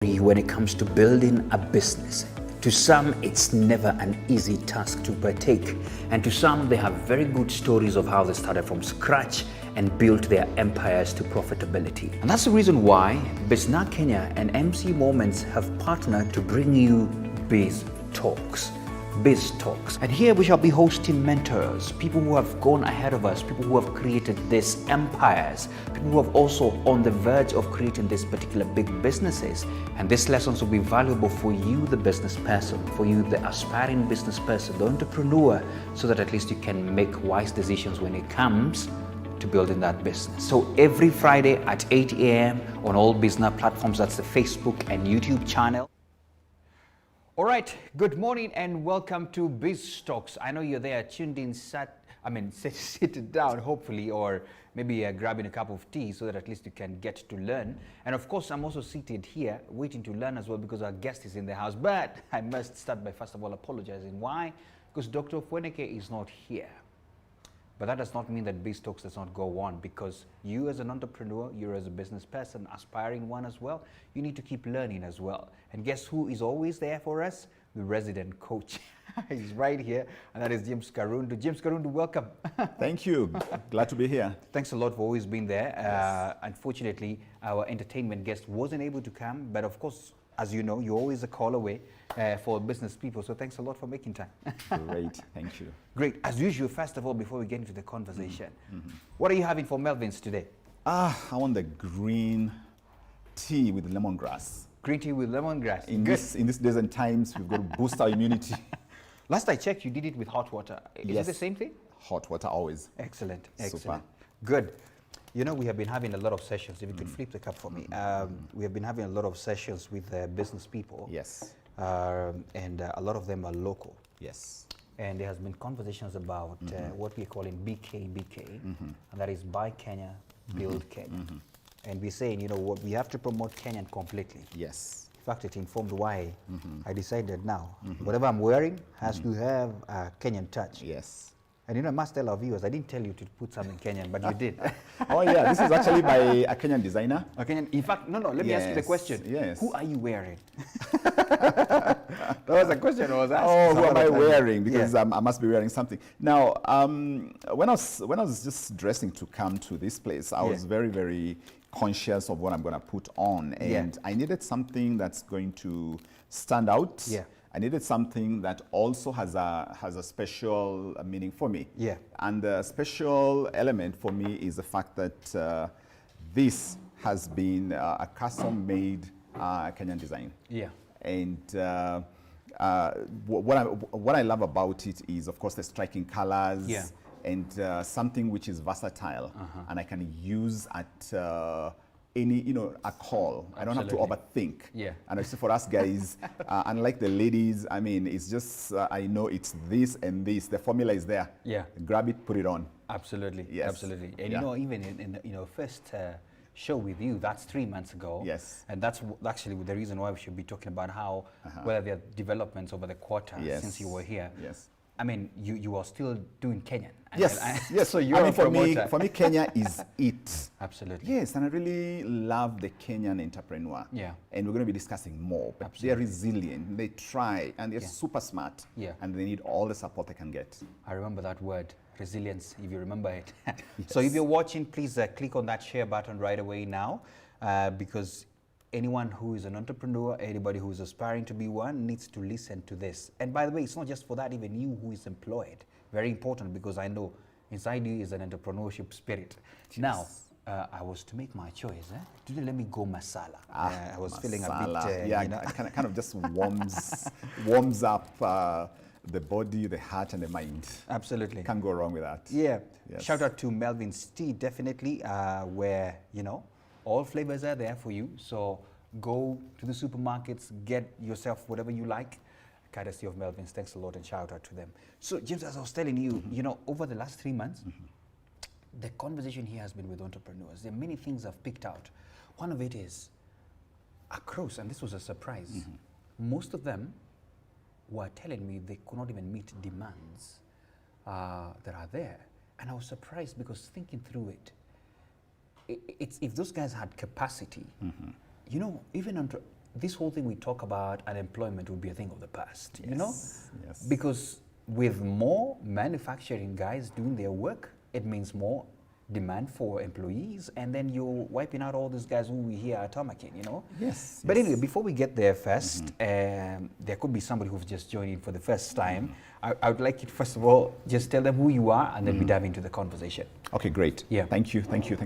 When it comes to building a business. To some, it's never an easy task to partake, and to some, they have very good stories of how they started from scratch and built their empires to profitability. And that's the reason why Bizna Kenya and MC Moments have partnered to bring you Biz Talks. Biz Talks. And here we shall be hosting mentors, people who have gone ahead of us, people who have created these empires, people who have also on the verge of creating these particular big businesses. And these lessons will be valuable for you, the business person, for you, the aspiring business person, the entrepreneur, so that at least you can make wise decisions when it comes to building that business. So every Friday at 8 a.m. on all business platforms, that's the Facebook and YouTube channel. All right, good morning and welcome to Biz Talks. I know you're there tuned in, sit down hopefully, or maybe grabbing a cup of tea so that at least you can get to learn. And of course, I'm also seated here waiting to learn as well because our guest is in the house. But I must start by first of all apologizing. Why? Because Dr. Fweneke is not here. But that does not mean that Biz Talks does not go on, because you as an entrepreneur, you as a business person, aspiring one as well, you need to keep learning as well. And guess who is always there for us? The resident coach. He's right here, and that is James Karundu. James Karundu, welcome. Thank you. Glad to be here. Thanks a lot for always being there. Yes. Unfortunately, our entertainment guest wasn't able to come, but of course, as you know, you're always a call away for business people. So thanks a lot for making time. Great. Thank you. Great. As usual, first of all, before we get into the conversation, what are you having for Melvin's today? I want the green tea with lemongrass. Green tea with lemongrass. In these days and times, we've got to boost our immunity. Last I checked, you did it with hot water. Is Yes. it the same thing? Hot water always. Excellent. Super. Excellent. Good. You know, we have been having a lot of sessions. If you could flip the cup for me. We have been having a lot of sessions with business people. Yes. And a lot of them are local. Yes. And there has been conversations about what we're calling BK, and that is Buy Kenya, Build Kenya. And we're saying, you know what, we have to promote Kenyan completely. Yes. In fact, it informed why I decided now, whatever I'm wearing has to have a Kenyan touch. Yes. And you know, I must tell our viewers, I didn't tell you to put something Kenyan, but you did. Oh yeah, this is actually by a Kenyan designer. A Kenyan, in fact, no, let me ask you the question. Yes. Who are you wearing? That was a question I was asking. Oh, who am I wearing? Because I must be wearing something. Now, when I was just dressing to come to this place, I was very, very conscious of what I'm going to put on, and I needed something that's going to stand out. Yeah. I needed something that also has a special meaning for me. Yeah. And the special element for me is the fact that this has been a custom-made Kenyan design. Yeah. And what I love about it is, of course, the striking colors and something which is versatile and I can use at any, a call. Absolutely. I don't have to overthink. Yeah. And I say for us guys, unlike the ladies, I mean, it's just, I know it's this and this. The formula is there. Yeah. Grab it, put it on. Absolutely. Yes. Absolutely. And you know, even in first show with you, that's 3 months ago. Yes. And that's actually the reason why we should be talking about how, whether there are developments over the quarter since you were here. Yes. I mean, you are still doing Kenyan. Yes, yes. So you're a promoter. For me, Kenya is it. Absolutely. Yes, and I really love the Kenyan entrepreneur. Yeah. And we're going to be discussing more. But they're resilient, they try, and they're super smart. Yeah. And they need all the support they can get. I remember that word, resilience, if you remember it. So if you're watching, please click on that share button right away now, because anyone who is an entrepreneur, anybody who is aspiring to be one, needs to listen to this. And by the way, it's not just for that, even you who is employed. Very important, because I know inside you is an entrepreneurship spirit. Yes. Now, I was to make my choice. Today, let me go masala. I was masala. Feeling a bit, yeah, you know. kind of just warms up the body, the heart, and the mind. Absolutely. Can't go wrong with that. Yeah. Yes. Shout out to Melvin's Tea, definitely, where, you know, all flavors are there for you. So go to the supermarkets, get yourself whatever you like, courtesy of Melvin's. Thanks a lot and shout out to them. So James, as I was telling you, you know, over the last 3 months, the conversation here has been with entrepreneurs. There are many things I've picked out. One of it is across, and this was a surprise. Most of them were telling me they could not even meet demands that are there. And I was surprised because thinking through it, it's if those guys had capacity, you know, even this whole thing we talk about unemployment would be a thing of the past, you know? Yes. Because with more manufacturing guys doing their work, it means more demand for employees, and then you're wiping out all these guys who we hear are tarmacking, you know? Yes. But anyway, before we get there first, there could be somebody who's just joined in for the first time. I would like you to, first of all, just tell them who you are, and then we dive into the conversation. Okay, great. Yeah. Thank you,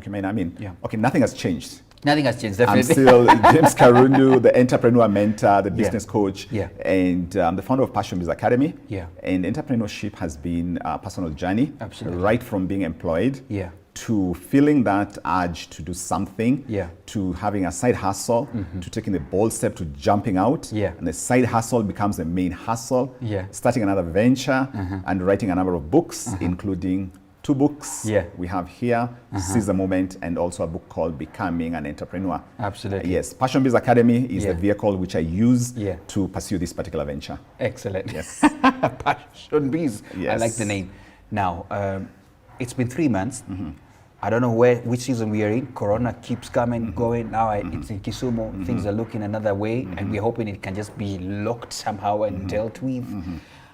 man. I mean, Yeah. okay, nothing has changed. Nothing has changed, I'm definitely. still James Karundu, the entrepreneur mentor, the business coach, Yeah. and the founder of Passion Biz Academy. Yeah. And entrepreneurship has been a personal journey, Absolutely. right from being employed Yeah. to feeling that urge to do something, Yeah. to having a side hustle, to taking the bold step to jumping out, Yeah. and the side hustle becomes the main hustle, Yeah. starting another venture, and writing a number of books, including 2 books Yeah. we have here, Seize the Moment, and also a book called Becoming an Entrepreneur. Absolutely. Yes, Passion Biz Academy is Yeah. the vehicle which I use Yeah. to pursue this particular venture. Excellent. Yes. Passion Biz. I Yes. like the name. Now, it's been 3 months. I don't know which season we are in. Corona keeps coming, going. Now it's in Kisumu. Things are looking another way, and we're hoping it can just be locked somehow and dealt with.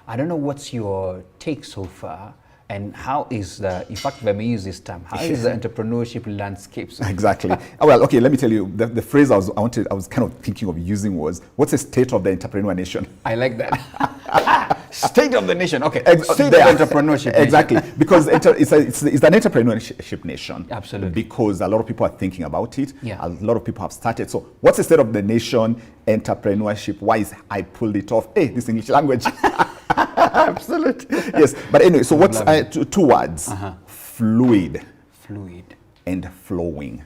I don't know what's your take so far, and how is the, in fact, let me use this term, how is the entrepreneurship landscape? Exactly. Well, okay, let me tell you, the phrase I was kind of thinking of using was, what's the state of the entrepreneur nation? I like that. State of the nation. Okay. State There. of entrepreneurship. Exactly. Nation. Because it's an entrepreneurship nation. Absolutely. Because a lot of people are thinking about it. Yeah. A lot of people have started. So what's the state of the nation entrepreneurship? Why is I pulled it off? Hey, this English language. Absolutely. Yes. But anyway, so what's 2 words? Fluid Fluid. and flowing.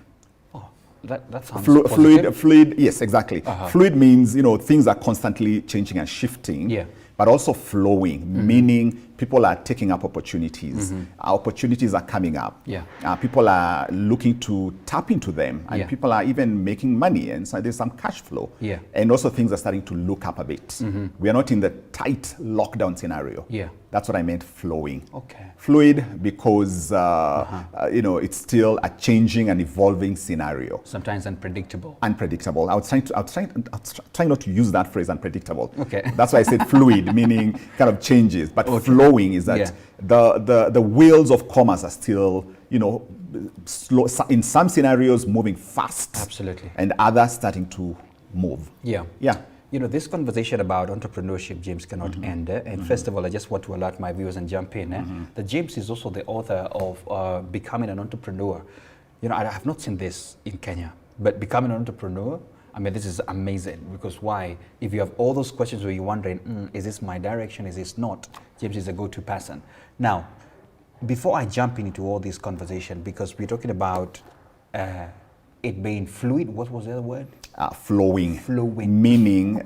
Oh, that sounds positive. Fluid, yes, exactly. Fluid means, things are constantly changing and shifting. Yeah. But also flowing, meaning people are taking up opportunities. Opportunities are coming up. Yeah. People are looking to tap into them, and Yeah. people are even making money, and so there's some cash flow. Yeah. And also things are starting to look up a bit. We are not in the tight lockdown scenario. Yeah. That's what I meant flowing. Okay. Fluid because it's still a changing and evolving scenario. Sometimes unpredictable. Unpredictable. I was trying not to use that phrase, unpredictable. Okay. That's why I said fluid, meaning kind of changes. But flowing is that Yeah. the wheels of commerce are still, slow, in some scenarios moving fast. Absolutely. And others starting to move. Yeah. Yeah. This conversation about entrepreneurship, James, cannot end. And first of all, I just want to alert my viewers and jump in. That James is also the author of Becoming an Entrepreneur. I have not seen this in Kenya, but Becoming an Entrepreneur, I mean, this is amazing. Because why? If you have all those questions where you're wondering, is this my direction, is this not? James is a go-to person. Now, before I jump into all this conversation, because we're talking about it being fluid, what was the other word? Flowing. Flowing. Meaning,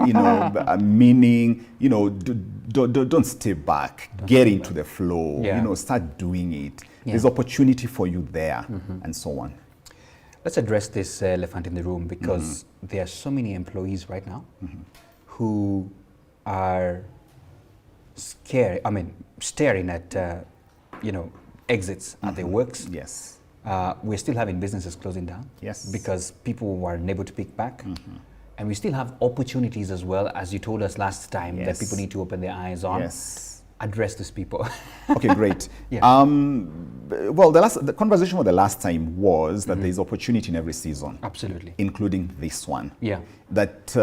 don't stay back. Get into the flow. Yeah. Start doing it. Yeah. There's opportunity for you there, and so on. Let's address this elephant in the room, because there are so many employees right now who are staring at, exits at their works. Yes. We're still having businesses closing down. Yes. Because people were unable to pick back. And we still have opportunities as well, as you told us last time, that Yes. people need to open their eyes on. Yes. Address these people. Okay, great. Yeah. Well, the conversation with the last time was that there's opportunity in every season. Absolutely. Including this one. Yeah. That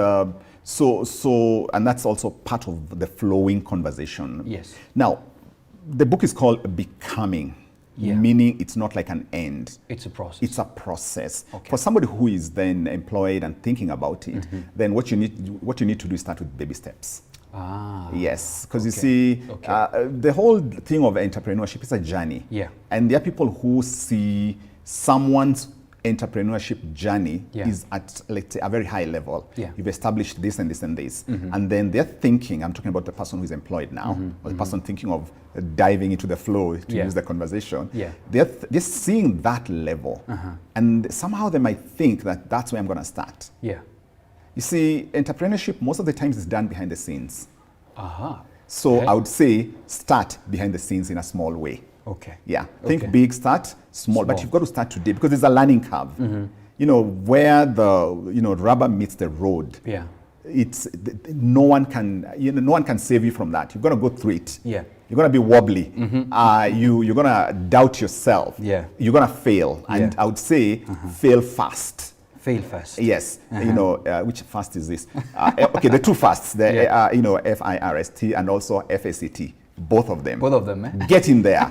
and that's also part of the flowing conversation. Yes. Now, the book is called Becoming. Yeah. Meaning it's not like an end. It's a process. It's a process. Okay. For somebody who is then employed and thinking about it, then what you need to do is start with baby steps. Ah. Yes, because you see, Okay. the whole thing of entrepreneurship is a journey. Yeah. And there are people who see someone's entrepreneurship journey is at, let's say, a very high level. Yeah. You've established this and this and this. And then they're thinking, I'm talking about the person who's employed now, or the person thinking of diving into the flow, to use the conversation. Yeah. They're seeing that level. And somehow they might think that that's where I'm going to start. Yeah. You see, entrepreneurship most of the times is done behind the scenes. Aha. So Okay. I would say start behind the scenes in a small way. Okay. Yeah. Think Okay. big, start small, but Small. you've got to start today because there's a learning curve. where the rubber meets the road. Yeah. No one can save you from that. You're going to go through it. Yeah. You're going to be wobbly. You're going to doubt yourself. Yeah. You're going to fail. And I would say fail fast. Fail fast. Yes. Which fast is this? Okay, the two fasts, FIRST and also FACT. Both of them. Both of them, Get in there,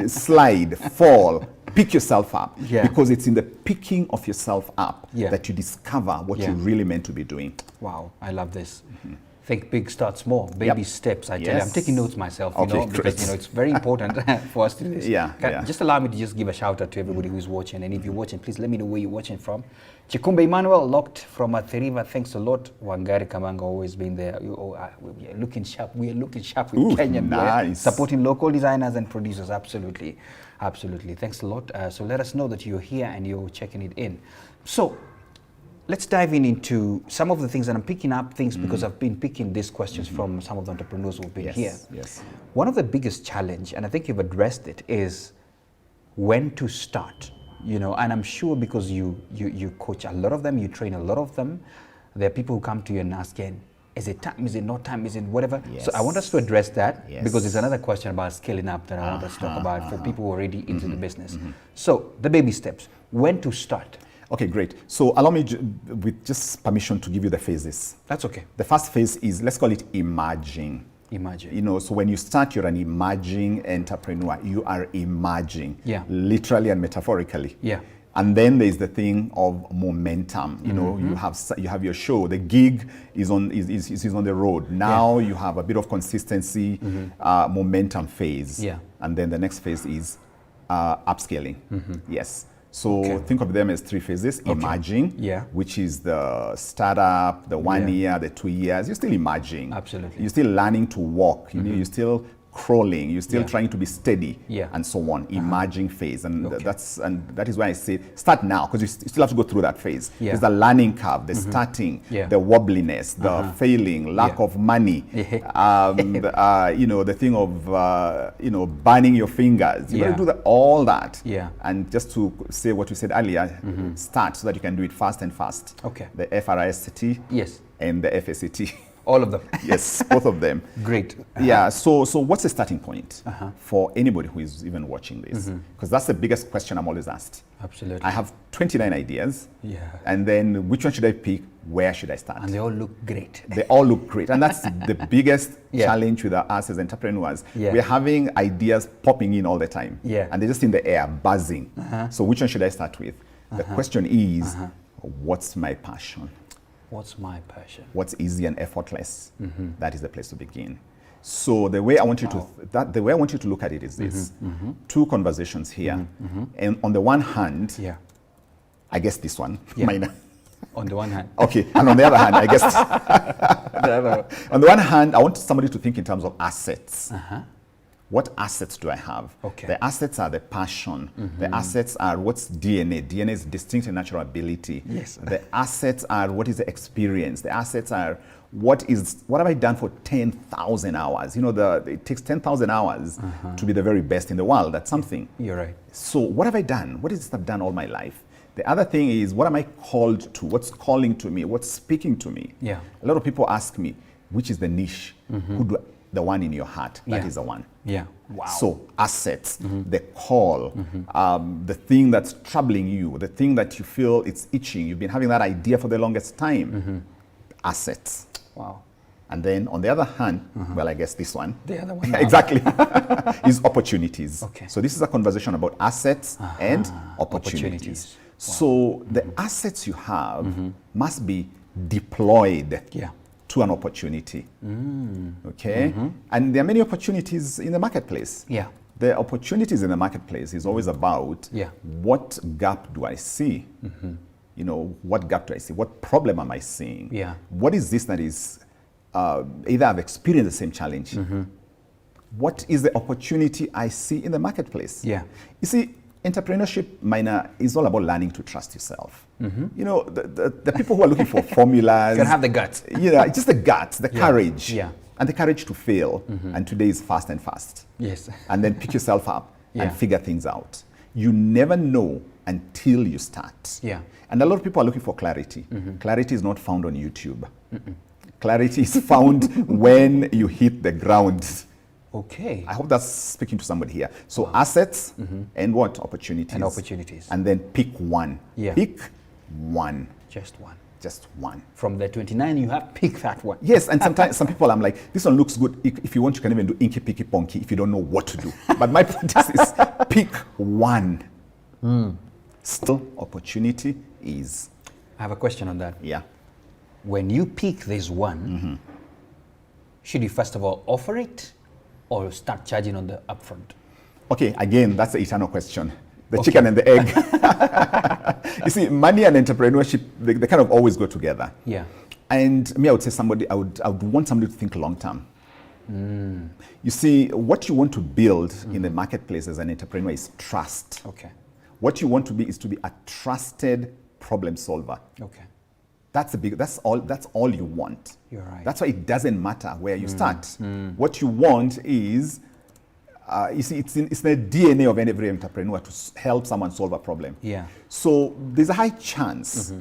slide, fall, pick yourself up. Yeah. Because it's in the picking of yourself up Yeah. that you discover what you're really meant to be doing. Wow, I love this. Think big, start small, baby steps. I tell you, I'm taking notes myself, because it's very important for us to do this. Just allow me to just give a shout out to everybody who's watching, and if you're watching, please let me know where you're watching from. Chikumbe Emmanuel, locked from Athiriva, thanks a lot. Wangari Kamanga, always been there. We are looking sharp. We are looking sharp with Kenyan. Nice. Supporting local designers and producers, absolutely. Absolutely, thanks a lot. So let us know that you're here and you're checking it in. So let's dive into some of the things, and I'm picking up things because I've been picking these questions from some of the entrepreneurs who've been here. Yes. One of the biggest challenge, and I think you've addressed it, is when to start. And I'm sure because you coach a lot of them, you train a lot of them, there are people who come to you and ask, is it time, is it not time, is it whatever? Yes. So I want us to address that because it's another question about scaling up that I want us to talk about for people who are already into the business. So the baby steps, when to start. Okay, great. So allow me, with just permission, to give you the phases. That's okay. The first phase is, let's call it emerging. Imagine. So when you start, you're an emerging entrepreneur. You are emerging, literally and metaphorically. Yeah. And then there's the thing of momentum. You have your show. The gig is on the road. Now you have a bit of consistency, momentum phase. Yeah. And then the next phase is upscaling. Yes. So think of them as three phases. Emerging, which is the startup, the 1 year, the 2 years. You're still emerging. Absolutely. You're still learning to walk. You're still crawling. You're still trying to be steady, and so on. Emerging phase, and that is why I say start now, because you still have to go through that phase. There's the learning curve, the starting, the wobbliness, the failing, lack of money, the thing of burning your fingers. You got to do all that. And just to say what you said earlier, start so that you can do it fast and fast. Okay. The FRIST, and the FACT. All of them. Yes, both of them. Great. Yeah, so what's the starting point for anybody who is even watching this? Because that's the biggest question I'm always asked. Absolutely. I have 29 ideas. Yeah. And then which one should I pick? Where should I start? And they all look great. They all look great. And that's the biggest challenge with us as entrepreneurs. We're having ideas popping in all the time. And they're just in the air, buzzing. So which one should I start with? The question is, what's my passion? What's my passion? What's easy and effortless? That is the place to begin. So the way I want you to look at it is this: two conversations here, and on the one hand, I guess this one, minor. On the one hand, okay, and on the other hand, I guess on the one hand, I want somebody to think in terms of assets. What assets do I have? Okay. The assets are the passion. The assets are what's DNA. DNA is distinct and natural ability. Yes. The assets are what is the experience. The assets are what have I done for 10,000 hours? It takes 10,000 hours to be the very best in the world at something. You're right. So what have I done? What is it I've done all my life? The other thing is, what am I called to? What's calling to me? What's speaking to me? Yeah. A lot of people ask me, which is the niche? The one in your heart, that is the one. Yeah. Wow. So assets, the call, the thing that's troubling you, the thing that you feel it's itching, you've been having that idea for the longest time. Assets. Wow. And then on the other hand, well, I guess this one. The other one. Exactly. is opportunities. Okay. So this is a conversation about assets and opportunities. Wow. So the assets you have must be deployed to an opportunity. Okay? And there are many opportunities in the marketplace. Yeah. The opportunities in the marketplace is always about what gap do I see? What gap do I see? What problem am I seeing? Yeah. What is this that is, either I've experienced the same challenge. What is the opportunity I see in the marketplace? Yeah. You see, entrepreneurship, Minor, is all about learning to trust yourself. The people who are looking for formulas. You can have the guts. Just the guts, the courage. Yeah. And the courage to fail. And today is fast and fast. Yes. And then pick yourself up and figure things out. You never know until you start. Yeah. And a lot of people are looking for clarity. Clarity is not found on YouTube. Clarity is found when you hit the ground. Okay. I hope that's speaking to somebody here. So assets and what? Opportunities. And opportunities. And then pick one. Yeah. Pick one. Just one. Just one. From the 29, you have pick that one. Yes, and sometimes some people, I'm like, this one looks good. If you want, you can even do inky, picky, ponky if you don't know what to do. But my point is pick one. Still, opportunity is. I have a question on that. Yeah. When you pick this one, should you first of all offer it or start charging on the upfront? Okay, again, that's the eternal question. The chicken and the egg. You see, money and entrepreneurship, they kind of always go together. Yeah. And me, I would say I would want somebody to think long term. You see, what you want to build in the marketplace as an entrepreneur is trust. Okay. What you want to be is to be a trusted problem solver. Okay. That's all you want. You're right. That's why it doesn't matter where you start. What you want is, you see, it's in the DNA of every entrepreneur to help someone solve a problem. Yeah. So there's a high chance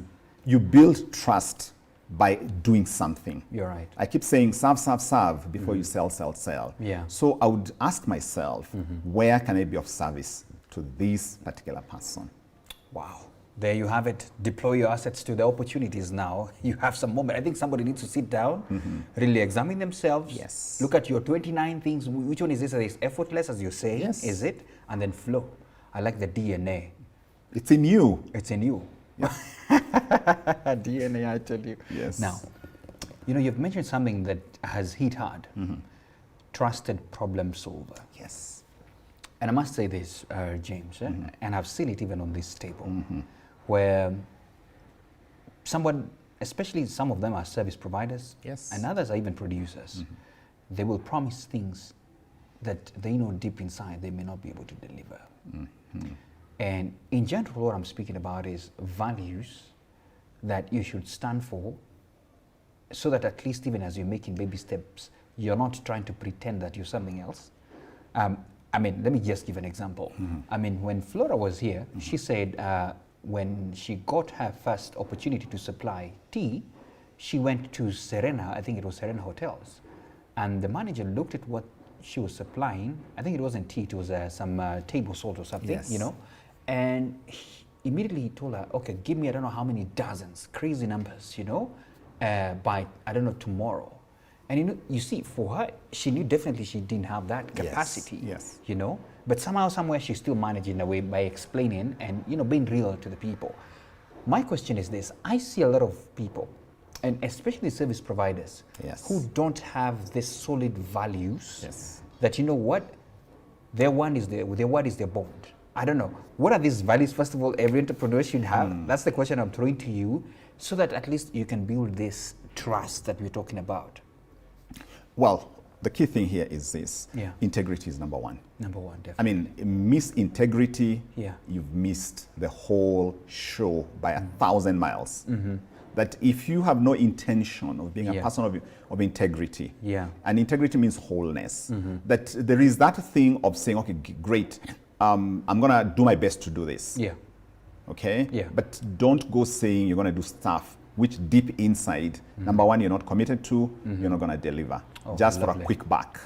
you build trust by doing something. You're right. I keep saying serve before you sell. Yeah. So I would ask myself, where can I be of service to this particular person? Wow. There you have it. Deploy your assets to the opportunities now. You have some moment. I think somebody needs to sit down, really examine themselves. Yes. Look at your 29 things. Which one is this? Is effortless, as you say? Yes. Is it? And then flow. I like the DNA. It's in you. It's in you. Yeah. DNA, I tell you. Yes. Now, you've mentioned something that has hit hard. Trusted problem solver. Yes. And I must say this, James, and I've seen it even on this table, where someone, especially some of them are service providers, Yes. and others are even producers, they will promise things that they know deep inside they may not be able to deliver. And in general, what I'm speaking about is values that you should stand for, so that at least even as you're making baby steps, you're not trying to pretend that you're something else. I mean, let me just give an example. I mean, when Flora was here, she said when she got her first opportunity to supply tea, she went to Serena, I think it was Serena Hotels, and the manager looked at what she was supplying. I think it wasn't tea, it was some table salt or something, Yes. and immediately he told her, okay, give me, I don't know how many dozens, crazy numbers, by, I don't know, tomorrow. And you see, for her, she knew definitely she didn't have that capacity. Yes. But somehow, somewhere, she still managed in a way by explaining and being real to the people. My question is this: I see a lot of people, and especially service providers, Yes. who don't have this solid values. Yes. That their word is their bond. I don't know. What are these values? First of all, every entrepreneur should have. That's the question I'm throwing to you, so that at least you can build this trust that we're talking about. Well, the key thing here is this. Yeah. Integrity is number one. Number one, definitely. I mean, miss integrity, Yeah. you've missed the whole show by 1,000 miles. That if you have no intention of being a Yeah. person of integrity, Yeah. and integrity means wholeness, that there is that thing of saying, okay, great, I'm going to do my best to do this. Yeah. Okay? Yeah. But don't go saying you're going to do stuff which deep inside, number one, you're not committed to, you're not going to deliver, just for a lovely. quick buck.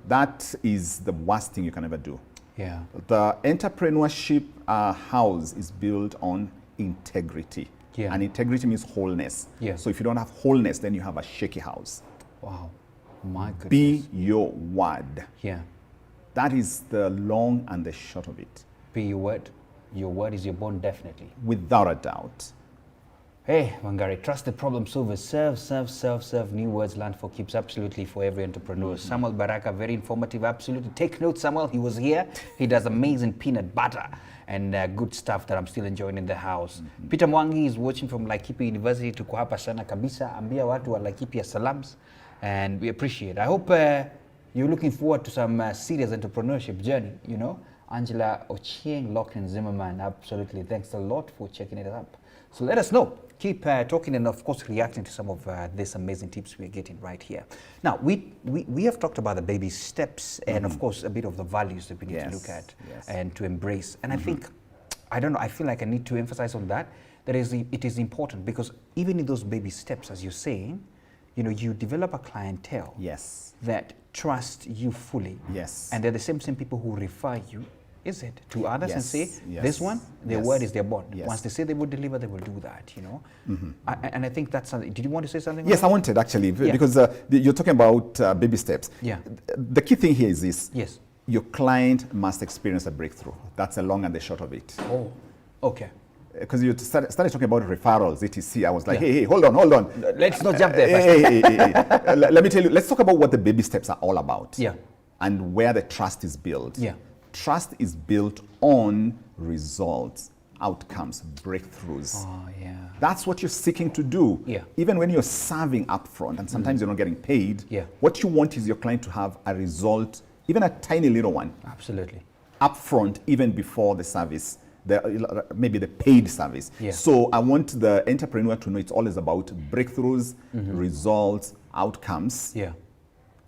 That is the worst thing you can ever do. Yeah. The entrepreneurship house is built on integrity. Yeah. And integrity means wholeness. Yeah. So if you don't have wholeness, then you have a shaky house. Wow. My goodness. Be your word. Yeah. That is the long and the short of it. Be your word. Your word is your bond, definitely. Without a doubt. Hey, Wangari, trusted problem solvers. Serve. New words learned for keeps, absolutely, for every entrepreneur. Samuel Baraka, very informative, absolutely. Take note, Samuel. He was here. He does amazing peanut butter and good stuff that I'm still enjoying in the house. Peter Mwangi is watching from Laikipia University. Tuko hapa sana kabisa. Ambia watu wa Laikipia salams. And we appreciate. I hope you're looking forward to some serious entrepreneurship journey, Angela Ochieng, Lachlan Zimmerman, absolutely. Thanks a lot for checking it up. So let us know. Keep talking and, of course, reacting to some of these amazing tips we're getting right here. Now, we have talked about the baby steps and, of course, a bit of the values that we need to look at and to embrace. And I think I don't know, I feel like I need to emphasize on that. It is important because even in those baby steps, as you're saying, you develop a clientele Yes. that trust you fully. Yes. And they're the same people who refer you, is it, to others and say, Yes. this one, their word is their bond. Yes. Once they say they will deliver, they will do that, and I think that's something. Did you want to say something? Yes, I wanted actually, because you're talking about baby steps. Yeah. The key thing here is this. Yes. Your client must experience a breakthrough. That's the long and the short of it. Oh, okay. Because you started talking about referrals, etc. I was like, hey, hold on. Let's not jump there. Hey. Let me tell you, let's talk about what the baby steps are all about. Yeah. And where the trust is built. Yeah. Trust is built on results, outcomes, breakthroughs. Oh, yeah. That's what you're seeking to do. Yeah. Even when you're serving upfront and sometimes you're not getting paid, Yeah. what you want is your client to have a result, even a tiny little one, Absolutely. upfront, even before the service, maybe the paid service. Yeah. So I want the entrepreneur to know it's always about breakthroughs, results, outcomes, Yeah.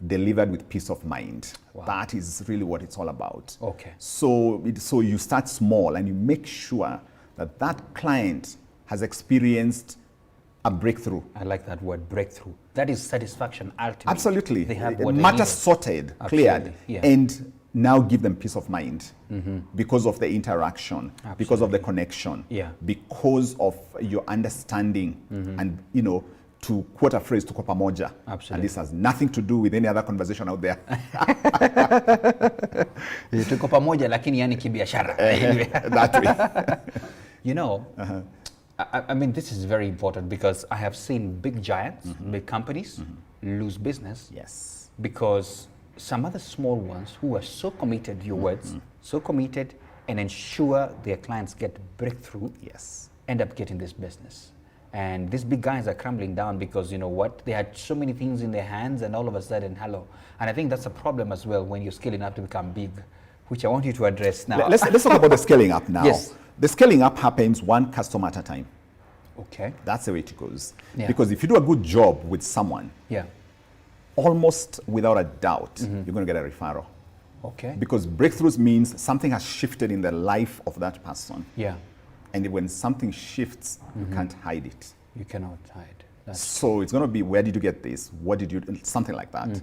delivered with peace of mind. Wow. That is really what it's all about. Okay. So you start small and you make sure that that client has experienced a breakthrough. I like that word, breakthrough. That is satisfaction ultimately. Absolutely. They have what they Matters needed. sorted, Absolutely, cleared, yeah. and now give them peace of mind because of the interaction, because of the connection, Yeah. because of your understanding, and to quote a phrase, tuko pamoja. Absolutely. And this has nothing to do with any other conversation out there. Tuko pamoja lakini yani kibiashara. That way. I mean, this is very important because I have seen big giants, big companies lose business. Yes. Because some other small ones who are so committed, your words, so committed and ensure their clients get breakthrough, Yes. end up getting this business. And these big guys are crumbling down because you know what? They had so many things in their hands and all of a sudden, hello. And I think that's a problem as well when you're scaling up to become big, which I want you to address now. Let's talk about the scaling up now. Yes. The scaling up happens one customer at a time. Okay. That's the way it goes. Yeah. Because if you do a good job with someone, Yeah. almost without a doubt, you're going to get a referral. Okay. Because breakthroughs means something has shifted in the life of that person. Yeah. And when something shifts, you can't hide it. You cannot hide. That's So it's going to be, where did you get this? What did you, something like that.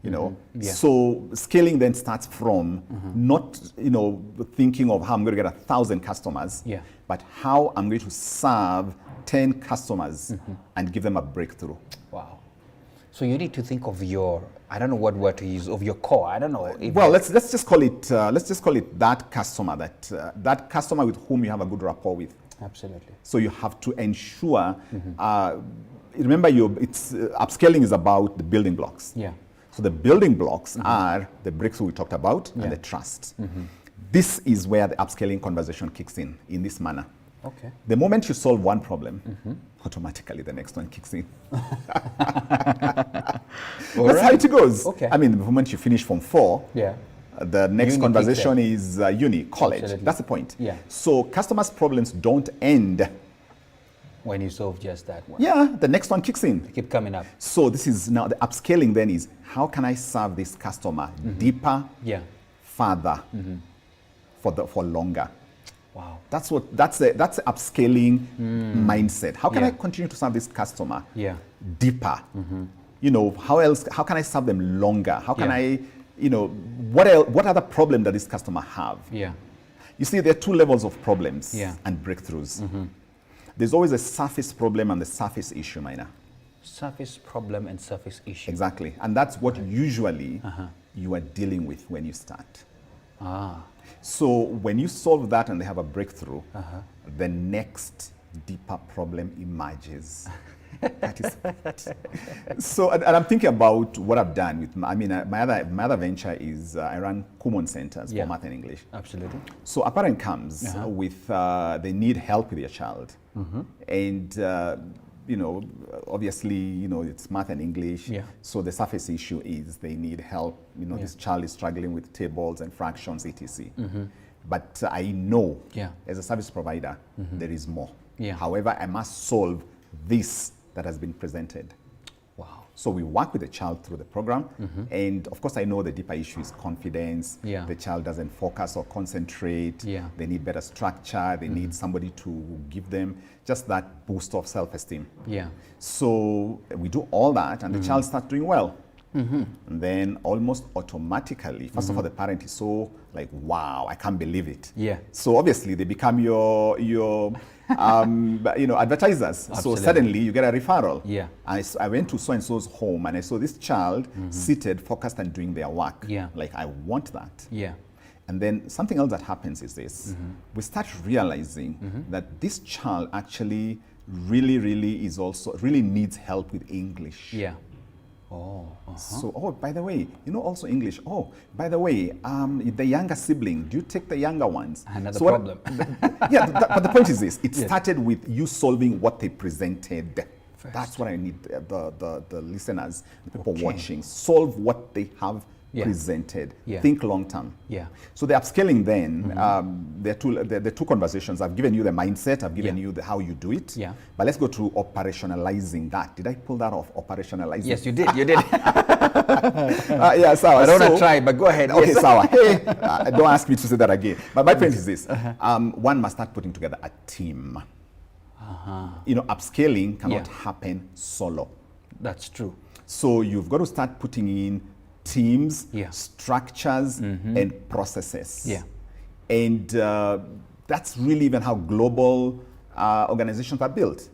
You know, Yeah. so scaling then starts from not, thinking of how I'm going to get 1,000 customers, Yeah. but how I'm going to serve 10 customers and give them a breakthrough. wow. So you need to think of your, I don't know what word to use, of your core. I don't know. If Well, let's just call it that customer, that customer with whom you have a good rapport with. Absolutely. So you have to ensure. Remember, upscaling is about the building blocks. Yeah. So the building blocks are the breakthrough we talked about and the trust. This is where the upscaling conversation kicks in this manner. Okay. The moment you solve one problem, automatically the next one kicks in. That's how it goes. Okay. I mean, the moment you finish Form 4, Yeah. the next Uni conversation kicks is uni, college. Absolutely. That's the point. Yeah. So customers' problems don't end. When you solve just that one. Yeah, the next one kicks in. Keep coming up. So this is now the upscaling then is, how can I serve this customer deeper, Yeah. further, for longer? Wow. That's the upscaling mindset. How can Yeah. I continue to serve this customer Yeah. deeper? How can I serve them longer? How can Yeah. what other problem does this customer have? Yeah. You see, there are two levels of problems Yeah. and breakthroughs. There's always a surface problem and the surface issue, Maina. Surface problem and surface issue. Exactly. And that's what usually you are dealing with when you start. Ah. So when you solve that and they have a breakthrough, the next deeper problem emerges. That is it. So, and I'm thinking about what I've done with, my other venture is I run Kumon centers Yeah. for math and English. Absolutely. So a parent comes with, they need help with their child. And, obviously, it's math and English. Yeah. So the surface issue is they need help. This child is struggling with tables and fractions, etc. But I know, Yeah. as a service provider, there is more. Yeah. However, I must solve this that has been presented. Wow. So we work with the child through the program. And of course, I know the deeper issue is confidence. Yeah. The child doesn't focus or concentrate. Yeah. They need better structure. They need somebody to give them just that boost of self-esteem. Yeah. So we do all that, and the child starts doing well. And then almost automatically, first of all, the parent is so like, wow, I can't believe it. Yeah. So obviously they become your advertisers. Absolutely. So suddenly you get a referral. Yeah. I went to so-and-so's home and I saw this child seated, focused and doing their work. Yeah. Like, I want that. Yeah. And then something else that happens is this. We start realizing that this child actually really needs help with English. Yeah. Oh. So, by the way, also English. Oh, by the way, the younger sibling, do you take the younger ones? Another so problem. But the point is this. It started with you solving what they presented. First. That's what I need the listeners, the people watching. Solve what they have presented. Yeah. Think long term. Yeah. So the upscaling then, there are two conversations. I've given you the mindset. I've given you how you do it. Yeah. But let's go to operationalizing that. Did I pull that off? Operationalizing. Yes, you did. You did. Yeah, Sawa. I don't want to try, but go ahead. Okay, Yes. Sawa. Hey, don't ask me to say that again. But my point is this. One must start putting together a team. Upscaling cannot happen solo. That's true. So you've got to start putting in teams, Yeah. structures, and processes. Yeah. And that's really even how global organizations are built.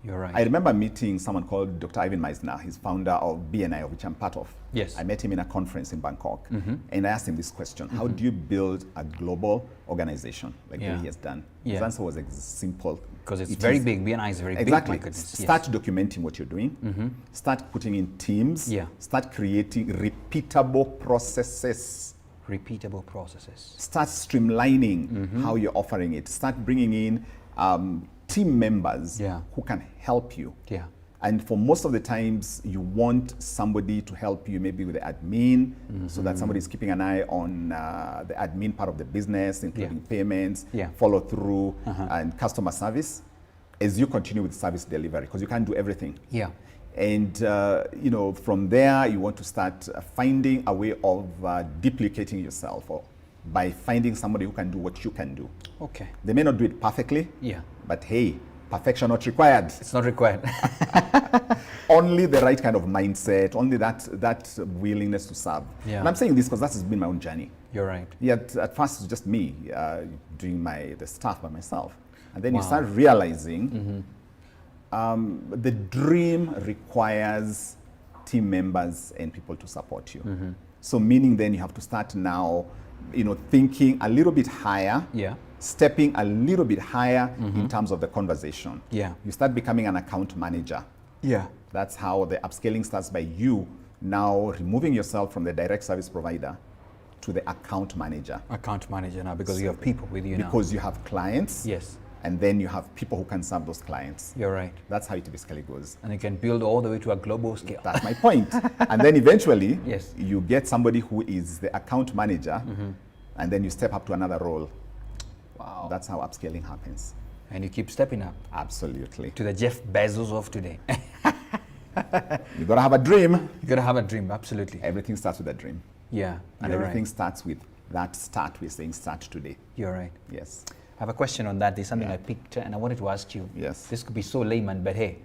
You're right. I remember meeting someone called Dr. Ivan Meisner. He's founder of BNI, of which I'm part of. Yes. I met him in a conference in Bangkok, and I asked him this question: how do you build a global organization like what he has done? His answer was simple. Because it's It very is- big. BNI is very Exactly. big. Yes. Start documenting what you're doing. Start putting in teams. Yeah. Start creating repeatable processes. Repeatable processes. Start streamlining how you're offering it. Start bringing in team members who can help you. Yeah. And for most of the times, you want somebody to help you maybe with the admin, so that somebody is keeping an eye on the admin part of the business, including payments, follow through, and customer service, as you continue with service delivery, because you can't do everything. Yeah. And from there, you want to start finding a way of duplicating yourself, or by finding somebody who can do what you can do. Okay. They may not do it perfectly, but hey, perfection not required. It's not required. Only the right kind of mindset, only that willingness to serve. Yeah. And I'm saying this because that has been my own journey. You're right. Yet at first it was just me doing the stuff by myself. And then you start realizing the dream requires team members and people to support you. So meaning then you have to start now, thinking a little bit higher. Yeah. Stepping a little bit higher in terms of the conversation. Yeah. You start becoming an account manager. Yeah. That's how the upscaling starts, by you now removing yourself from the direct service provider to the account manager. Account manager now, because you have people with you now. Because you have clients. Yes. And then you have people who can serve those clients. You're right. That's how it basically goes. And you can build all the way to a global scale. That's my point. And then eventually, Yes. you get somebody who is the account manager, and then you step up to another role. Wow. That's how upscaling happens. And you keep stepping up Absolutely. to the Jeff Bezos of today. You gotta have a dream. You gotta have a dream, absolutely. Everything starts with a dream. Yeah. And you're everything right. starts with that start. We're saying start today. You're right. Yes. I have a question on that. There's something I picked and I wanted to ask you. Yes. This could be so layman, but hey,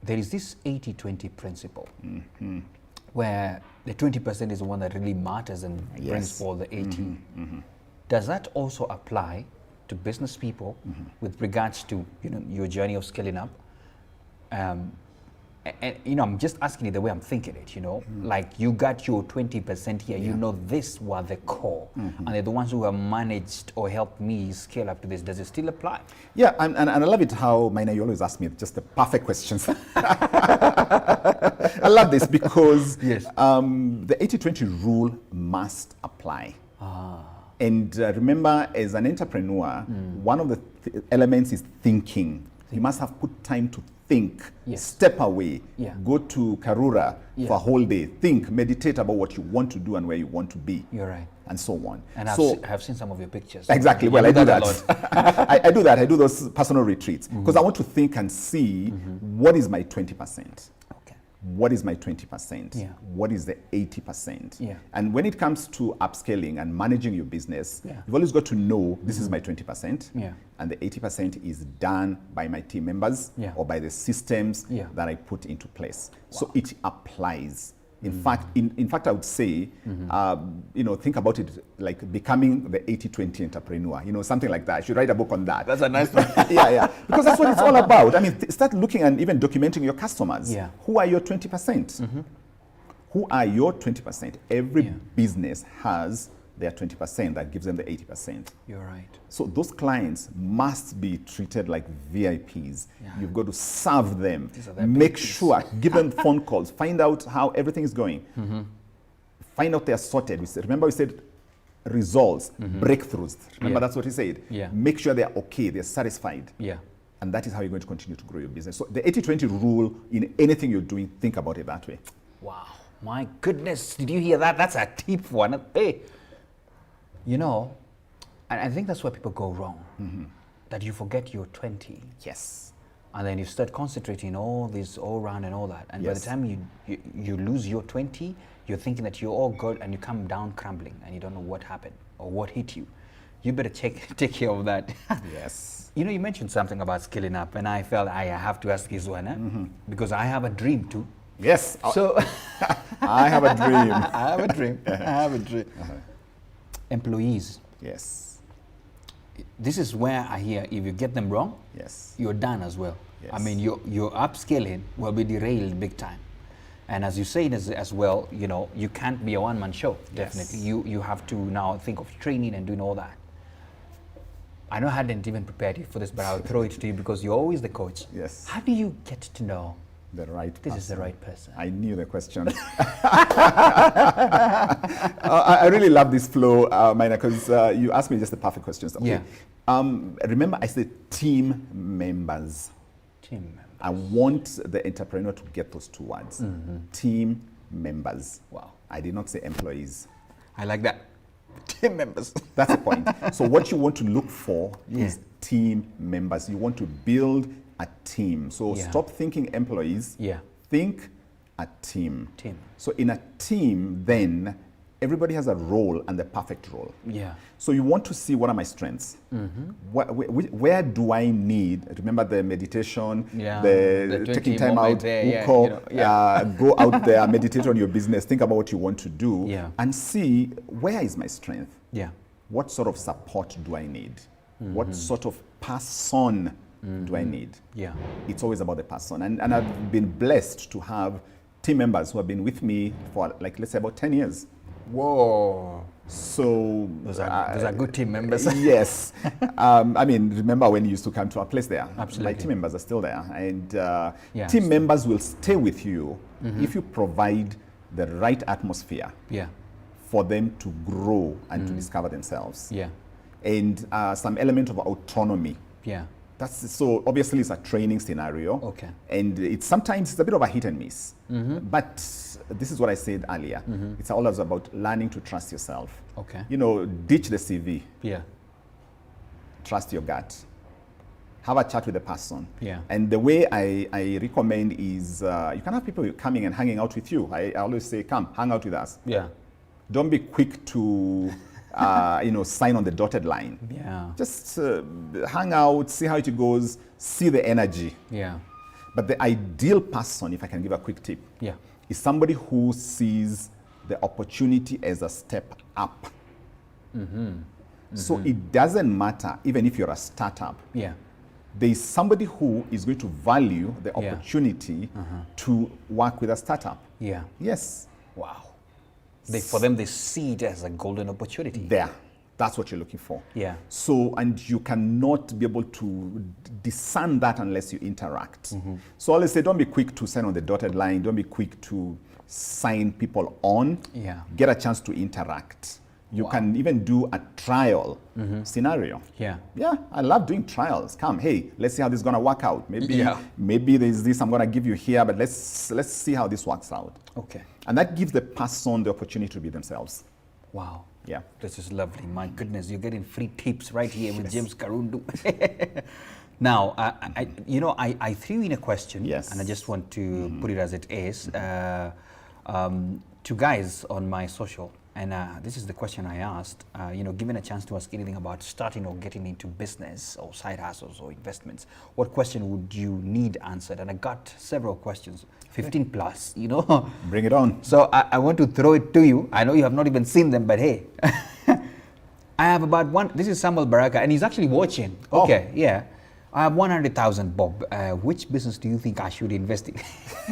there is this 80-20 principle where the 20% is the one that really matters and brings forward the 80. Does that also apply to business people with regards to your journey of scaling up? And I'm just asking it the way I'm thinking it, like you got your 20% here, this were the core, and they're the ones who have managed or helped me scale up to this. Does it still apply? Yeah, and I love it how, Maina, you always ask me just the perfect questions. I love this because Yes. The 80-20 rule must apply. And remember, as an entrepreneur, one of the elements is thinking. You must have put time to think, step away, go to Karura for a whole day, think, meditate about what you want to do and where you want to be. You're right. And so on. And I've seen some of your pictures. Exactly. You Well, I do a that. lot. I do that. I do those personal retreats because I want to think and see what is my 20%. Okay. what is my 20%? Yeah. What is the 80%? Yeah. And when it comes to upscaling and managing your business, Yeah. you've always got to know this is my 20%, Yeah. and the 80% is done by my team members Yeah. or by the systems Yeah. that I put into place. So it applies. In fact, I would say, think about it like becoming the 80-20 entrepreneur, something like that. I should write a book on that. That's a nice one. yeah. Because that's what it's all about. I mean, start looking and even documenting your customers. Yeah. Who are your 20%? Who are your 20%? Every business has their 20% that gives them the 80%. You're right. So those clients must be treated like VIPs. Yeah. You've got to serve them. These are their Make babies. sure, give them phone calls, find out how everything is going. Find out they're sorted. Remember we said results, breakthroughs. Remember that's what he said. Yeah. Make sure they're okay, they're satisfied. Yeah. And that is how you're going to continue to grow your business. So the 80-20 rule in anything you're doing, think about it that way. Wow. My goodness. Did you hear that? That's a deep one. Hey. And I think that's where people go wrong. That you forget you're 20. Yes. And then you start concentrating all this all round and all that. And by the Yes. time you lose your 20, you're thinking that you're all good and you come down crumbling and you don't know what happened or what hit you. You better take care of that. Yes. You mentioned something about skilling up, and I felt I have to ask this one, because I have a dream too. Yes. So I have a dream. I have a dream. I have a dream. Employees. Yes. This is where I hear if you get them wrong, Yes. you're done as well. Yes. I mean, your upscaling will be derailed big time. And as you say as well, you can't be a one-man show. Definitely, you have to now think of training and doing all that. I know I hadn't even prepared you for this, but I'll throw it to you because you're always the coach. Yes. How do you get to know The right this person. is the right person? I knew the question. I really love this flow, Mina, because you asked me just the perfect questions. Okay. Yeah. Remember, I said team members. Team members. I want the entrepreneur to get those two words. Team members. Wow. I did not say employees. I like that. Team members. That's the point. So what you want to look for is team members. You want to build a team. So stop thinking employees. Yeah. Think a team. Team. So in a team, then everybody has a role and the perfect role. Yeah. So you want to see what are my strengths. Where do I need? Remember the meditation, Yeah, the the taking 20 time moment out, there, go out there, meditate on your business, think about what you want to do, Yeah. and see where is my strength. Yeah. What sort of support do I need? What sort of person do I need? Yeah. It's always about the person. And I've been blessed to have team members who have been with me for, like, let's say about 10 years. Whoa. So Those are good team members. Yes. I mean, remember when you used to come to our place there? Absolutely. My team members are still there. And Yeah, team members will stay with you if you provide the right atmosphere Yeah. for them to grow and to discover themselves. Yeah. And some element of autonomy. Yeah. So obviously it's a training scenario. Okay. And sometimes it's a bit of a hit and miss. But this is what I said earlier. It's always about learning to trust yourself. Okay. Ditch the CV. Yeah. Trust your gut. Have a chat with the person. Yeah. And the way I recommend is you can have people coming and hanging out with you. I always say, come, hang out with us. Yeah. Don't be quick to sign on the dotted line. Yeah. Just hang out, see how it goes, see the energy. Yeah. But the ideal person, if I can give a quick tip, Yeah. is somebody who sees the opportunity as a step up. So it doesn't matter, even if you're a startup, Yeah. there is somebody who is going to value the Yeah. opportunity to work with a startup. Yeah. Yes, Wow. For them, they see it as a golden opportunity. there. That's what you're looking for. Yeah. So, and you cannot be able to discern that unless you interact. So I always say, don't be quick to sign on the dotted line. Don't be quick to sign people on. Yeah. Get a chance to interact. You can even do a trial scenario. Yeah. Yeah, I love doing trials. Come, hey, let's see how this is gonna work out. Yeah. Maybe there's this I'm gonna give you here, but let's see how this works out. Okay. And that gives the person the opportunity to be themselves. Wow. Yeah. This is lovely. My goodness, you're getting free tips right here with James Karundu. Now, I threw in a question, Yes. and I just want to put it as it is, to guys on my social. And this is the question I asked, given a chance to ask anything about starting or getting into business or side hustles or investments, what question would you need answered? And I got several questions, 15 plus, Bring it on. So I want to throw it to you. I know you have not even seen them, but hey, I have about one. This is Samuel Baraka, and he's actually watching. Okay, yeah. I have 100,000, Bob. Which business do you think I should invest in?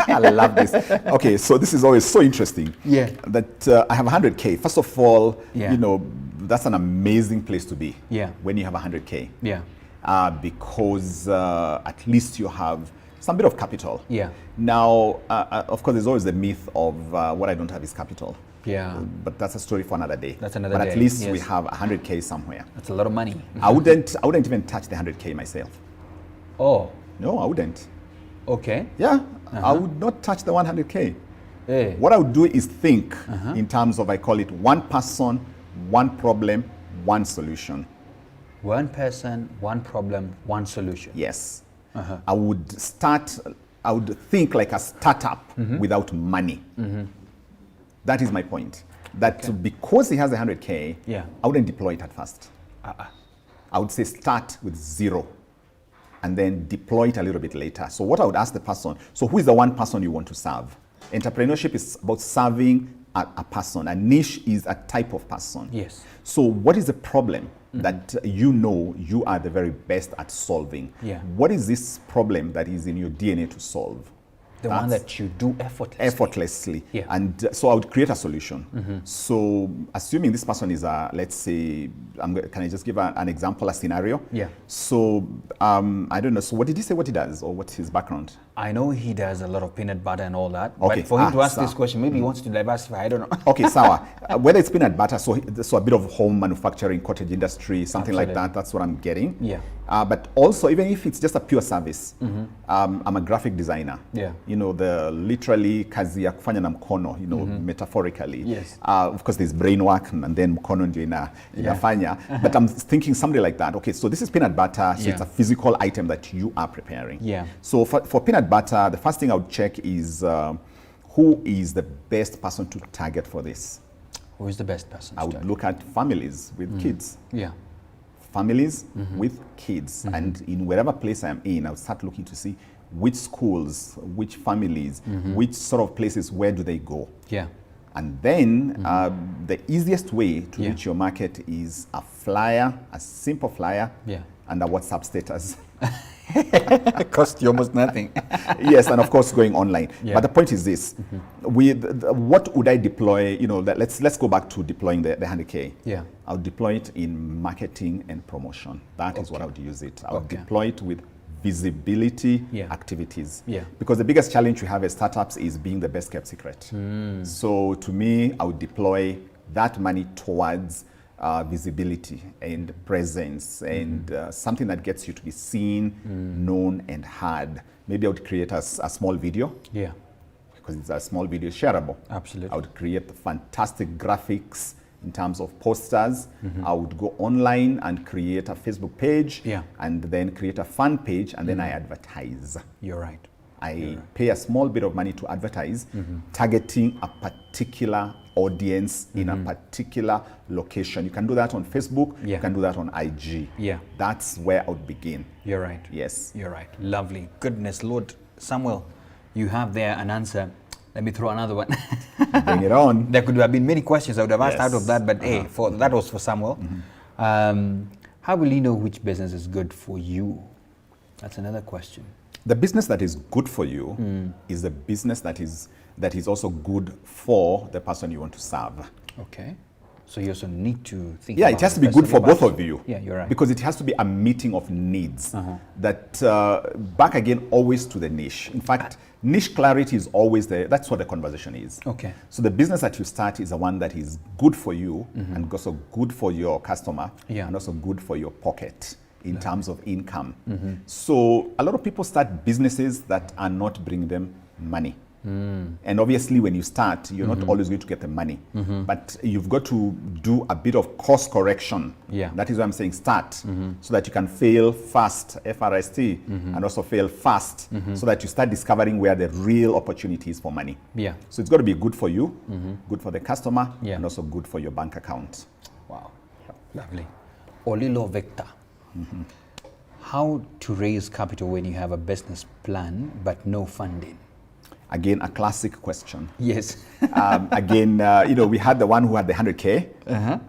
I love this. Okay, so this is always so interesting. Yeah. That I have 100K. First of all, Yeah. that's an amazing place to be. Yeah. When you have 100K. Yeah. Because at least you have some bit of capital. Yeah. Now, of course, there's always the myth of what I don't have is capital. Yeah. But that's a story for another day. That's another But day, at least yes. we have 100K somewhere. That's a lot of money. I wouldn't even touch the 100K myself. Oh, No, I wouldn't. okay. Yeah, I would not touch the 100K. Hey. What I would do is think in terms of, I call it one person, one problem, one solution. One person, one problem, one solution. Yes. I would think like a startup without money. That is my point. That because he has the 100K, Yeah. I wouldn't deploy it at first. I would say start with 0 and then deploy it a little bit later. So what I would ask the person, so who is the one person you want to serve? Entrepreneurship is about serving a person. A niche is a type of person. Yes. So what is the problem that you are the very best at solving? Yeah. What is this problem that is in your DNA to solve? The one that you do effortlessly. Effortlessly. Yeah. And so I would create a solution. So assuming this person is let's say, can I just give an example, a scenario? Yeah. So I don't know. So what did he say what he does or what's his background? I know he does a lot of peanut butter and all that. Okay. But for him to ask So- this question, maybe he wants to diversify. I don't know. Okay, sour. Whether it's peanut butter, so a bit of home manufacturing, cottage industry, something like Absolutely. that. That's what I'm getting. Yeah. But also, even if it's just a pure service, I'm a graphic designer. Yeah. The literally kazi ya kufanya na mkono, metaphorically. Yes. Of course, there's brain work and then mkono ndio inafanya. But I'm thinking somebody like that. Okay, so this is peanut butter. So Yeah. it's a physical item that you are preparing. Yeah. So for peanut butter, the first thing I would check is who is the best person to target for this. Who is the best person? I would look at families with kids. Yeah. Families with kids. And in wherever place I'm in, I would start looking to see which schools, which families, which sort of places, where do they go? Yeah. And then the easiest way to Yeah. reach your market is a flyer, a simple flyer, Yeah. and a WhatsApp status. It cost you almost nothing. Yes, and of course going online. Yeah. But the point is this: what would I deploy? Let's go back to deploying the 100K. Yeah. I would deploy it in marketing and promotion. That is what I would use it. I would Okay. deploy it with visibility Yeah. activities. Yeah. Because the biggest challenge we have as startups is being the best kept secret. So to me, I would deploy that money towards visibility and presence and something that gets you to be seen, known, and heard. Maybe I would create a small video Yeah. because it's a small video shareable. Absolutely. I would create fantastic graphics in terms of posters. I would go online and create a Facebook page Yeah. and then create a fan page and then I advertise. You're right. I pay a small bit of money to advertise, targeting a particular audience in a particular location. You can do that on Facebook, Yeah. you can do that on IG. Yeah. That's where I would begin. You're right. Yes. You're right. Lovely. Goodness, Lord. Samuel, you have there an answer. Let me throw another one. Bring it on. There could have been many questions I would have asked Yes. out of that, but hey, that was for Samuel. How will you know which business is good for you? That's another question. The business that is good for you is the business that is also good for the person you want to serve. Okay. So you also need to think Yeah, about it has to the be good person for you both want. of you. Yeah, you're right. Because it has to be a meeting of needs. That back again, always to the niche. In fact, niche clarity is always there. That's what the conversation is. Okay. So the business that you start is the one that is good for you and also good for your customer Yeah. and also good for your pocket in terms of income. So a lot of people start businesses that are not bringing them money. And obviously, when you start, you're not always going to get the money, but you've got to do a bit of course correction. Yeah. That is why I'm saying start, so that you can fail fast, FRST, and also fail fast, so that you start discovering where the real opportunity is for money. Yeah. So it's got to be good for you, good for the customer, Yeah. and also good for your bank account. Wow. Lovely. Olilo Victor. How to raise capital when you have a business plan but no funding? Again, a classic question. Yes. Again, we had the one who had the 100K,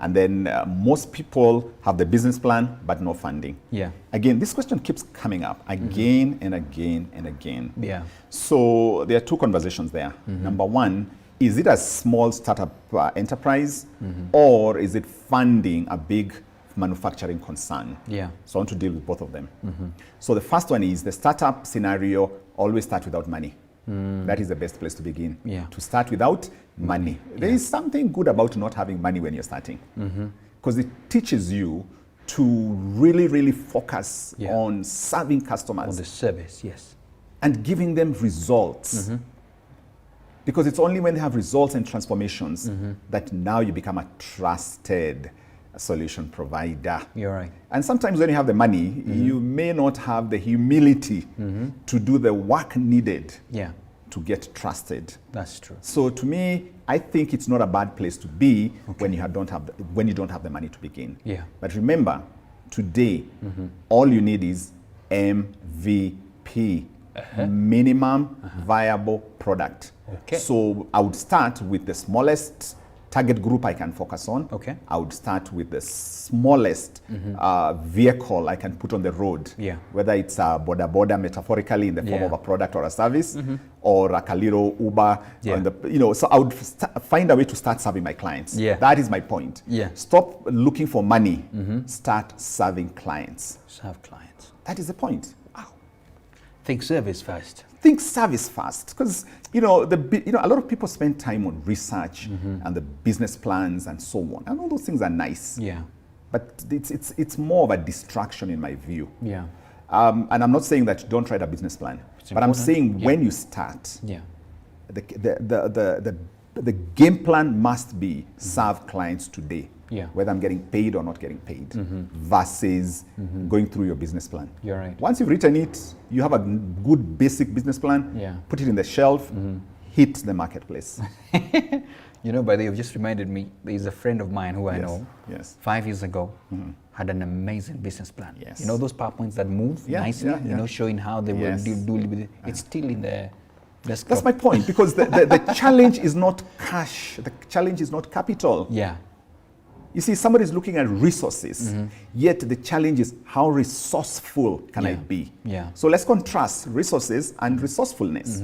and then most people have the business plan but no funding. Yeah. Again, this question keeps coming up again and again and again. Yeah. So there are two conversations there. Number one, is it a small startup enterprise, or is it funding a big manufacturing concern? Yeah. So I want to deal with both of them. So the first one is the startup scenario always start without money. That is the best place to begin. Yeah. To start without money. There is something good about not having money when you're starting, because it teaches you to really, really focus on serving customers. On the service, yes. And giving them results. Because it's only when they have results and transformations that now you become a trusted solution provider. You're right. And sometimes when you have the money, you may not have the humility to do the work needed to get trusted. That's true. So to me, I think it's not a bad place to be when you don't have the money to begin. Yeah. But remember, today, all you need is MVP, minimum viable product. Okay. So I would start with the smallest target group I can focus on. Okay. I would start with the smallest vehicle I can put on the road. Yeah. Whether it's a boda metaphorically in the form of a product or a service, or like a little Uber. Yeah. So I would find a way to start serving my clients. Yeah. That is my point. Yeah. Stop looking for money. Start serving clients. Serve clients. That is the point. Think service first. Think service first, because a lot of people spend time on research and the business plans and so on, and all those things are nice. Yeah. But it's more of a distraction in my view. Yeah. And I'm not saying that you don't write a business plan, but I'm saying when you start, the game plan must be serve clients today. Yeah. Whether I'm getting paid or not getting paid, versus going through your business plan. You're right. Once you've written it, you have a good basic business plan, put it in the shelf, hit the marketplace. By the way, you've just reminded me, there's a friend of mine who I know, 5 years ago, had an amazing business plan. Yes. You know those PowerPoints that move nicely, showing how they will deal with it. It's still in the desktop. That's my point, because the challenge is not cash, the challenge is not capital. Yeah. You see, somebody is looking at resources, yet the challenge is how resourceful can I be? Yeah. So let's contrast resources and resourcefulness.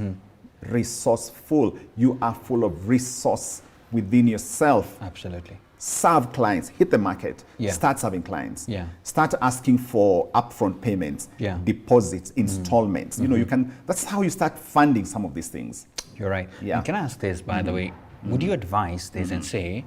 Resourceful, you are full of resource within yourself. Absolutely. Serve clients, hit the market, start serving clients, start asking for upfront payments, deposits, installments. That's how you start funding some of these things. You're right. Yeah. And can I ask this, by the way, would you advise this and say,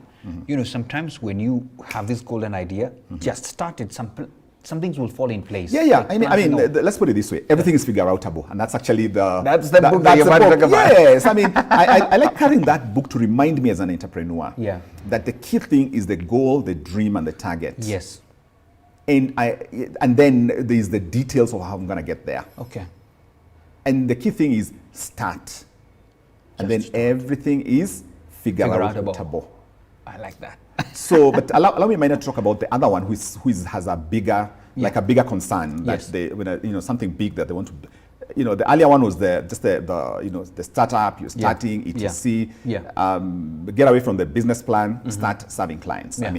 sometimes when you have this golden idea, just start it, some things will fall in place. Yeah. Let's put it this way. Everything is figure outable, and that's actually that's the book that you're about to talk about. Yes, I like carrying that book to remind me as an entrepreneur that the key thing is the goal, the dream, and the target. Yes. And then there's the details of how I'm going to get there. Okay. And the key thing is start. And then everything is figure outable. I like that. So, but allow me to talk about the other one who has a bigger, like a bigger concern that something big that they want to. The earlier one was the startup, you're starting, etc. Get away from the business plan, start serving clients. Yeah.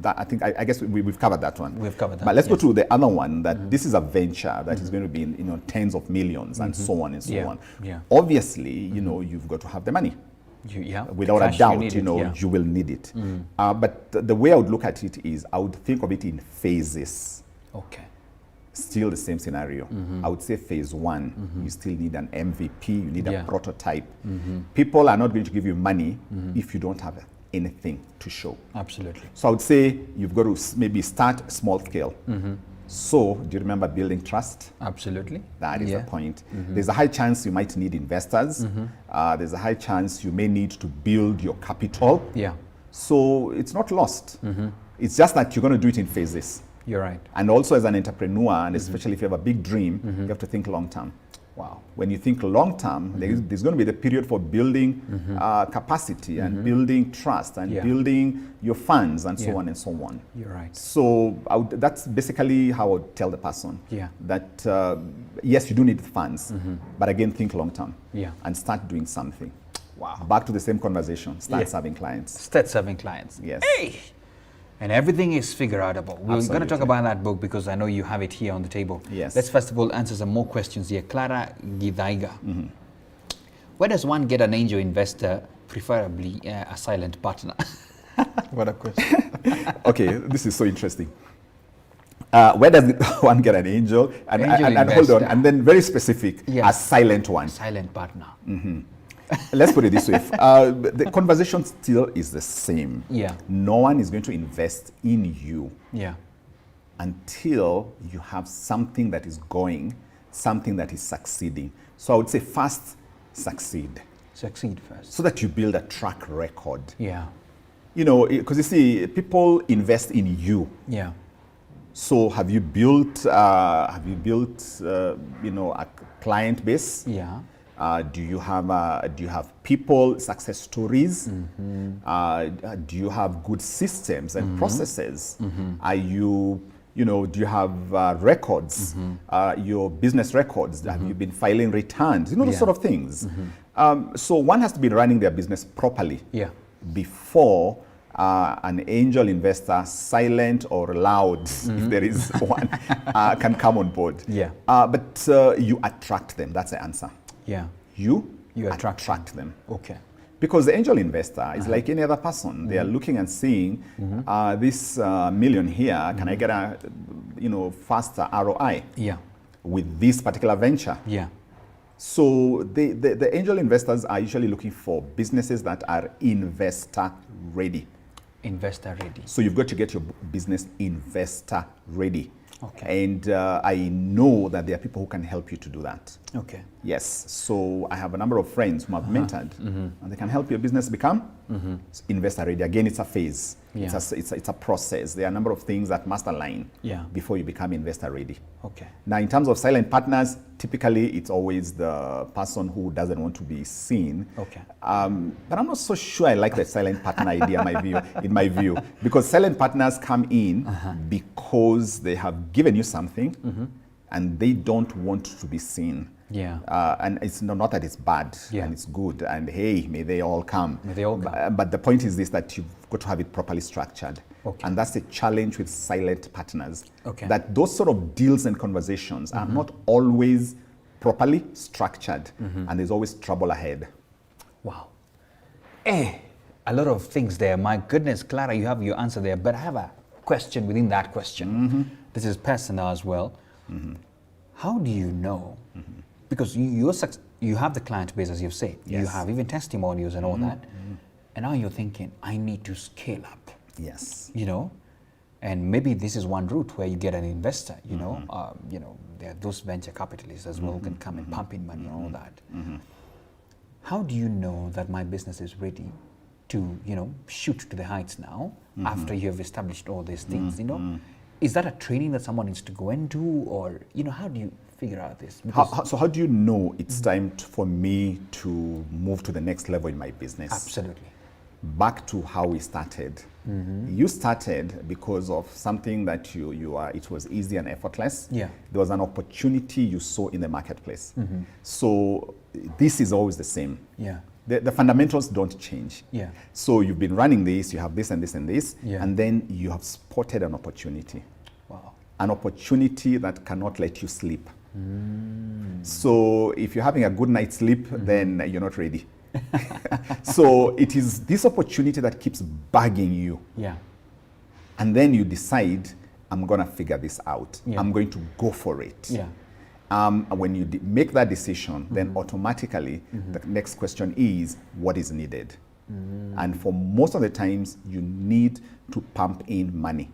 I guess we've covered that one. We've covered that. But let's go to the other one, that this is a venture that is going to be in tens of millions and so on and so on. Yeah. Obviously, you've got to have the money. Without a doubt, you will need it. But the way I would look at it is I would think of it in phases. Okay. Still the same scenario. I would say phase one, you still need an MVP, you need a prototype. People are not going to give you money if you don't have anything to show. Absolutely. So I would say you've got to maybe start small scale. So, do you remember building trust? Absolutely. That is the point. There's a high chance you might need investors. There's a high chance you may need to build your capital. Yeah. So it's not lost. It's just that you're going to do it in phases. You're right. And also as an entrepreneur, and especially if you have a big dream, you have to think long term. Wow. When you think long term, there's going to be the period for building capacity and building trust and building your funds and so on and so on. You're right. So that's basically how I would tell the person that yes, you do need funds, but again, think long term and start doing something. Wow. Back to the same conversation, start serving clients. Start serving clients. Yes. Hey! And everything is figure outable. We're going to talk Absolutely. about that book because I know you have it here on the table. Yes. Let's first of all answer some more questions here. Clara Gidaiga. Where does one get an angel investor, preferably a silent partner? What a question. Okay, this is so interesting. Where does one get an angel? And hold on, investor. and then very specific, a silent one. Silent partner. Let's put it this way. The conversation still is the same. Yeah. No one is going to invest in you Yeah. until you have something that is going, something that is succeeding. So I would say first, succeed. Succeed first. So that you build a track record. Yeah. You know, because you see, people invest in you. Yeah. So have you built, you know, a client base? Yeah. Do you have people, success stories? Do you have good systems and processes? Are you know, do you have records, your business records? Have you been filing returns? You know, those sort of things. So one has to be running their business properly before an angel investor, silent or loud, if there is one, can come on board. Yeah. But you attract them. That's the answer. Yeah. You attract them. Okay. Because the angel investor is like any other person. They are looking and seeing this million here. Can I get a, you know, faster ROI? Yeah. With this particular venture. Yeah. So the angel investors are usually looking for businesses that are investor ready. Investor ready. So you've got to get your business investor ready. Okay. And I know that there are people who can help you to do that. Okay. Yes. So I have a number of friends whom I've mentored, and they can help your business become investor ready. Again, it's a phase. Yeah. It's a process. There are a number of things that must align before you become investor ready. Okay. Now, in terms of silent partners, typically it's always the person who doesn't want to be seen. Okay. But I'm not so sure I like the silent partner idea in my view, because silent partners come in because they have given you something and they don't want to be seen. Yeah. And it's not that it's bad and it's good and hey, may they all come. May they all come. But the point is this, that you've got to have it properly structured. Okay. And that's the challenge with silent partners. Okay. That those sort of deals and conversations are not always properly structured and there's always trouble ahead. Wow. A lot of things there. My goodness, Clara, you have your answer there. But I have a question within that question. This is personal as well. How do you know? Because you have the client base, as you've said. Yes. You have even testimonials and all that. And now you're thinking, I need to scale up. Yes. You know? And maybe this is one route where you get an investor, you know? There are those venture capitalists as well who can come and pump in money and all that. How do you know that my business is ready to, you know, shoot to the heights now after you have established all these things, you know? Is that a training that someone needs to go into, or, you know, how do you figure out this? So how do you know it's time for me to move to the next level in my business? Absolutely. Back to how we started. You started because of something that it was easy and effortless. Yeah. There was an opportunity you saw in the marketplace. So this is always the same. Yeah. The fundamentals don't change. Yeah. So you've been running this, you have this and this and this, Yeah. and then you have spotted an opportunity. Wow. An opportunity that cannot let you sleep. So if you're having a good night's sleep, then you're not ready. So it is this opportunity that keeps bugging you. Yeah. And then you decide, I'm going to figure this out. Yeah. I'm going to go for it. Yeah. When you make that decision, then automatically the next question is, what is needed? And for most of the times, you need to pump in money.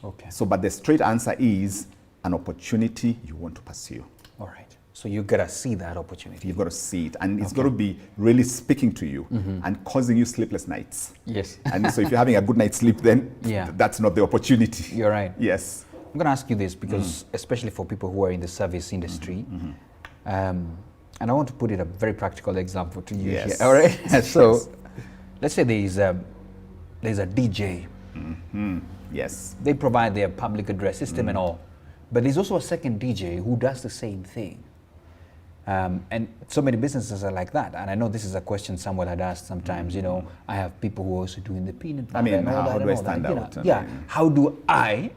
Okay. So, but the straight answer is, an opportunity you want to pursue. All right. So you gotta see that opportunity. You've got to see it, and it's got to be really speaking to you and causing you sleepless nights. Yes. And so if you're having a good night's sleep, then that's not the opportunity. You're right. Yes. I'm going to ask you this because, especially for people who are in the service industry, and I want to put it a very practical example to you here. All right. So, let's say there's a DJ. Yes. They provide their public address system and all, but there's also a second DJ who does the same thing. And so many businesses are like that. And I know this is a question someone had asked sometimes, you know, I have people who are also doing the peanut butter. I mean, and all how that do I and all stand that, out? you know? How do I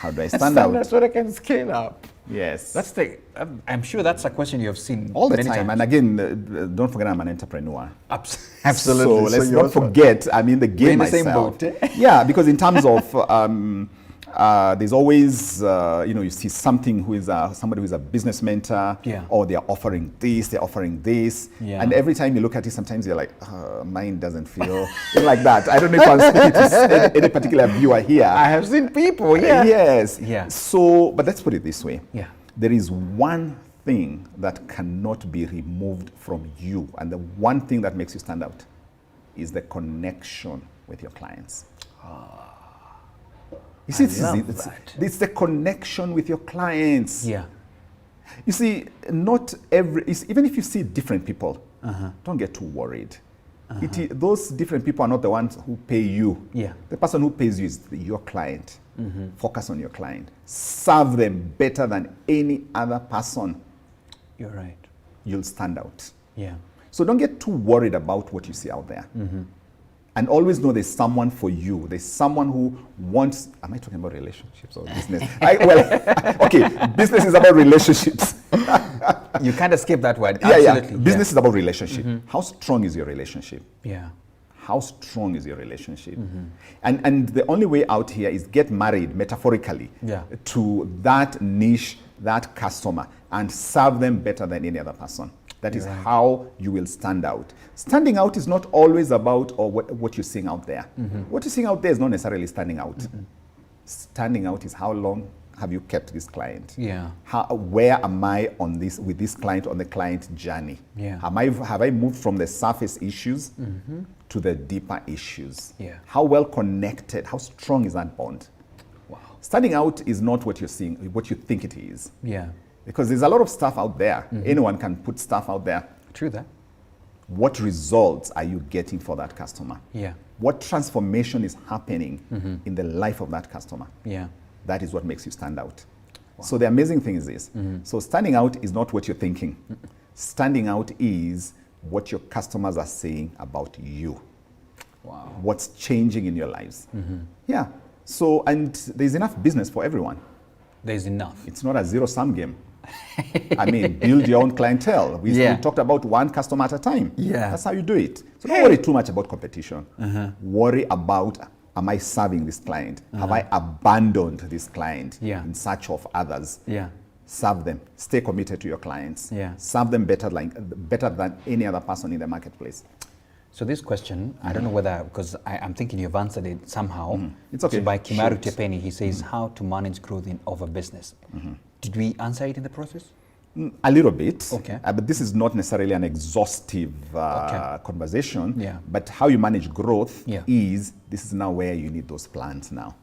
How do I stand out? so that I can scale up? Yes. That's the, I'm sure that's a question you have seen all the many time. times. And again, don't forget I'm an entrepreneur. Absolutely. So let's not forget, I'm in the game We're in the myself. same boat. Yeah, because in terms of, there's always, you see something who is somebody who is a business mentor, or they're offering this, and every time you look at it, sometimes you're like, mine doesn't feel like that. I don't know if I'm speaking to any particular viewer here. I have seen people, Yes. Yeah. So, but let's put it this way. Yeah. There is one thing that cannot be removed from you, and the one thing that makes you stand out is the connection with your clients. You see, it's the connection with your clients. Yeah. You see, not every, even if you see different people, don't get too worried. Those different people are not the ones who pay you. Yeah. The person who pays you is your client. Focus on your client. Serve them better than any other person. You're right. You'll stand out. Yeah. So don't get too worried about what you see out there. And always know there's someone for you. There's someone who wants, am I talking about relationships or business? Okay, business is about relationships. You kind of skip that word. Absolutely. Business is about relationship. How strong is your relationship? Yeah. How strong is your relationship? And the only way out here is get married, metaphorically, to that niche, that customer, and serve them better than any other person. That is how you will stand out. Standing out is not always about what you're seeing out there. What you're seeing out there is not necessarily standing out. Standing out is how long have you kept this client? Yeah. Where am I on this with this client on the client journey? Yeah. Have I moved from the surface issues to the deeper issues? Yeah. How well connected? How strong is that bond? Wow. Standing out is not what you're seeing, what you think it is. Yeah. Because there's a lot of stuff out there. Anyone can put stuff out there. True that. What results are you getting for that customer? Yeah. What transformation is happening in the life of that customer? Yeah. That is what makes you stand out. Wow. So the amazing thing is this. So standing out is not what you're thinking. Standing out is what your customers are saying about you. Wow. What's changing in your lives. Yeah. So, and there's enough business for everyone. There's enough. It's not a zero-sum game. I mean, build your own clientele. We talked about one customer at a time. Yeah. That's how you do it. So don't worry too much about competition. Worry about, am I serving this client? Have I abandoned this client in search of others? Yeah. Serve them. Stay committed to your clients. Yeah. Serve them better than any other person in the marketplace. So this question, I don't know whether, because I'm thinking you've answered it somehow. It's okay. So by Kimaru Tepeni, he says, how to manage growth of a business. Did we answer it in the process? A little bit. Okay. But this is not necessarily an exhaustive conversation. Yeah. But how you manage growth is, this is now where you need those plans now.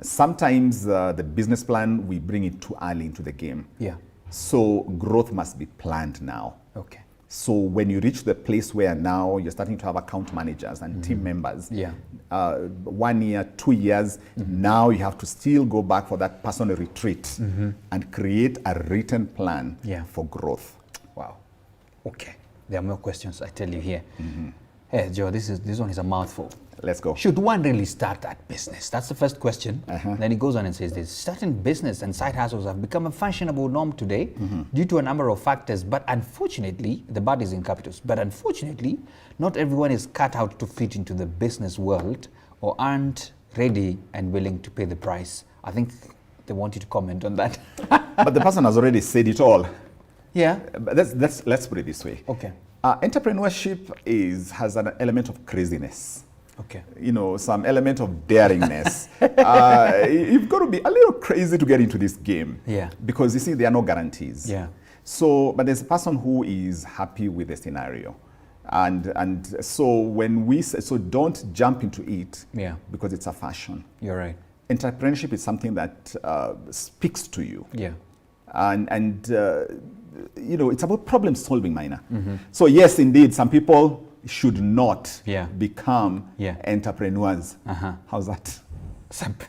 Sometimes the business plan, we bring it too early into the game. Yeah. So growth must be planned now. Okay. So when you reach the place where now you're starting to have account managers and team members, 1 year, 2 years, now you have to still go back for that personal retreat and create a written plan for growth. Wow. Okay. There are more questions, I tell you here. Hey, Joe, this one is a mouthful. Let's go. Should one really start that business? That's the first question. Then he goes on and says this. Starting business and side hustles have become a fashionable norm today due to a number of factors. But unfortunately, the bad is in capitals. But unfortunately, not everyone is cut out to fit into the business world or aren't ready and willing to pay the price. I think they want you to comment on that. But the person has already said it all. Yeah. But let's put it this way. Okay. Entrepreneurship has an element of craziness. Okay. You know, some element of daringness. You've got to be a little crazy to get into this game. Yeah. Because you see, there are no guarantees. Yeah. So, but there's a person who is happy with the scenario. And so when we say, so don't jump into it because it's a fashion. You're right. Entrepreneurship is something that speaks to you. Yeah. And you know, it's about problem solving, Minor. So yes, indeed, some people should not become entrepreneurs. How's that?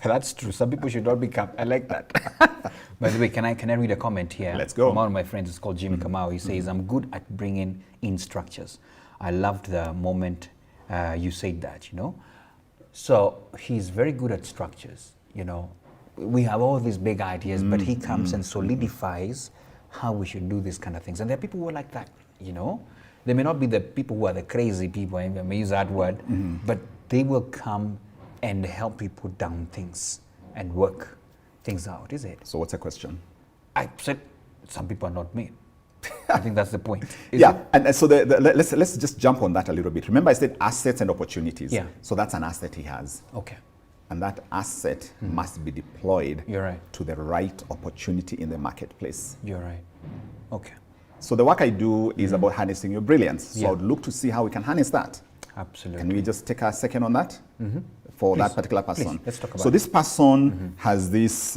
That's true. Some people should not become. I like that. By the way, can I read a comment here? Let's go. From one of my friends. It's called Jimmy Kamau. He says, "I'm good at bringing in structures." I loved the moment you said that. You know, so he's very good at structures. You know, we have all these big ideas, but he comes and solidifies how we should do these kind of things. And there are people who are like that. You know, they may not be the people who are the crazy people. I may use that word, but they will come and help people down things and work things out, is it? So what's the question? I said some people are not made. I think that's the point. And so let's just jump on that a little bit. Remember I said assets and opportunities. Yeah. So that's an asset he has. Okay. And that asset must be deployed to the right opportunity in the marketplace. You're right. Okay. So the work I do is about harnessing your brilliance. So I would look to see how we can harness that. Absolutely. Can we just take a second on that? For that particular person. Please, let's talk about so this person has this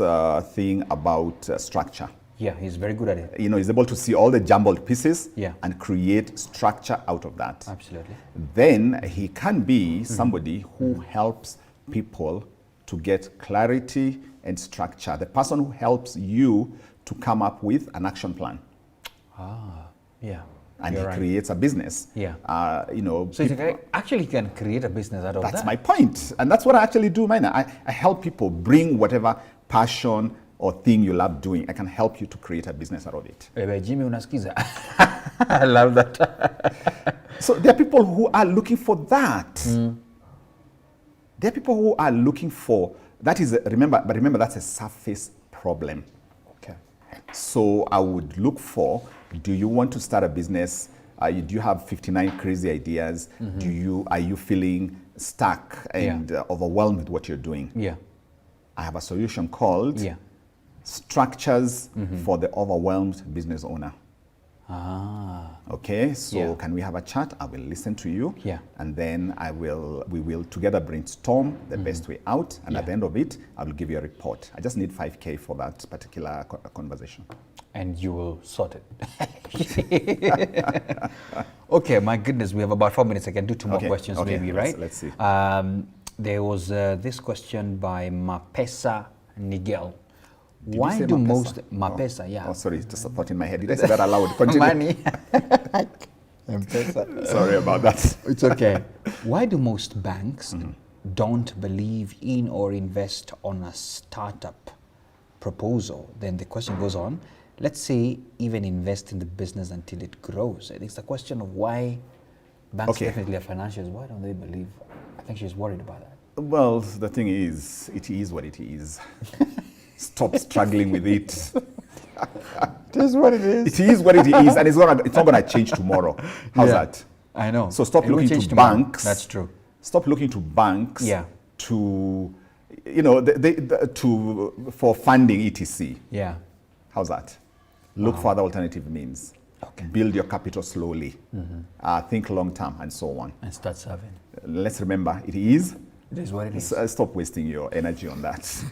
thing about structure. Yeah, he's very good at it. You know, he's able to see all the jumbled pieces Yeah. and create structure out of that. Absolutely. Then he can be somebody who helps people to get clarity and structure. The person who helps you to come up with an action plan. Yeah. And You're he right. creates a business. Yeah. You know, So you actually can create a business out of that. that's my point. And that's what I actually do, man. I help people bring whatever passion or thing you love doing. I can help you to create a business out of it. Jimmy, unasikiza. I love that. So there are people who are looking for that. There are people who are looking for, that is, remember that's a surface problem. Okay. So I would look for, do you want to start a business? Do you have 59 crazy ideas? Are you feeling stuck and overwhelmed with what you're doing? Yeah. I have a solution called Structures for the Overwhelmed Business Owner. Okay, so can we have a chat? I will listen to you, and then we will together brainstorm the best way out, and at the end of it, I will give you a report. I just need 5K for that particular conversation. And you will sort it. Okay, my goodness, we have about 4 minutes. I can do two more questions maybe, right? Let's see. There was this question by Mapesa Nigel. Why say do Mapesa? most Mapesa? Oh, sorry, just a thought in my head. Did I say that aloud? Continue. Money. M-Pesa. Sorry about that. It's okay. Why do most banks don't believe in or invest on a startup proposal? Then the question goes on. Let's say even invest in the business until it grows. It's a question of why banks definitely have financials. Why don't they believe? I think she's worried about that. Well, the thing is, it is what it is. Stop struggling with it. It is what it is. It is what it is, and it's not going to change tomorroh. How's that? I know. So stop looking to banks. That's true. Stop looking to banks to, you know, for funding, etc. Yeah. How's that? Look for other alternative means. Okay. Build your capital slowly. Think long term, and so on. And start serving. Let's remember, it is. It is what it is. Stop wasting your energy on that.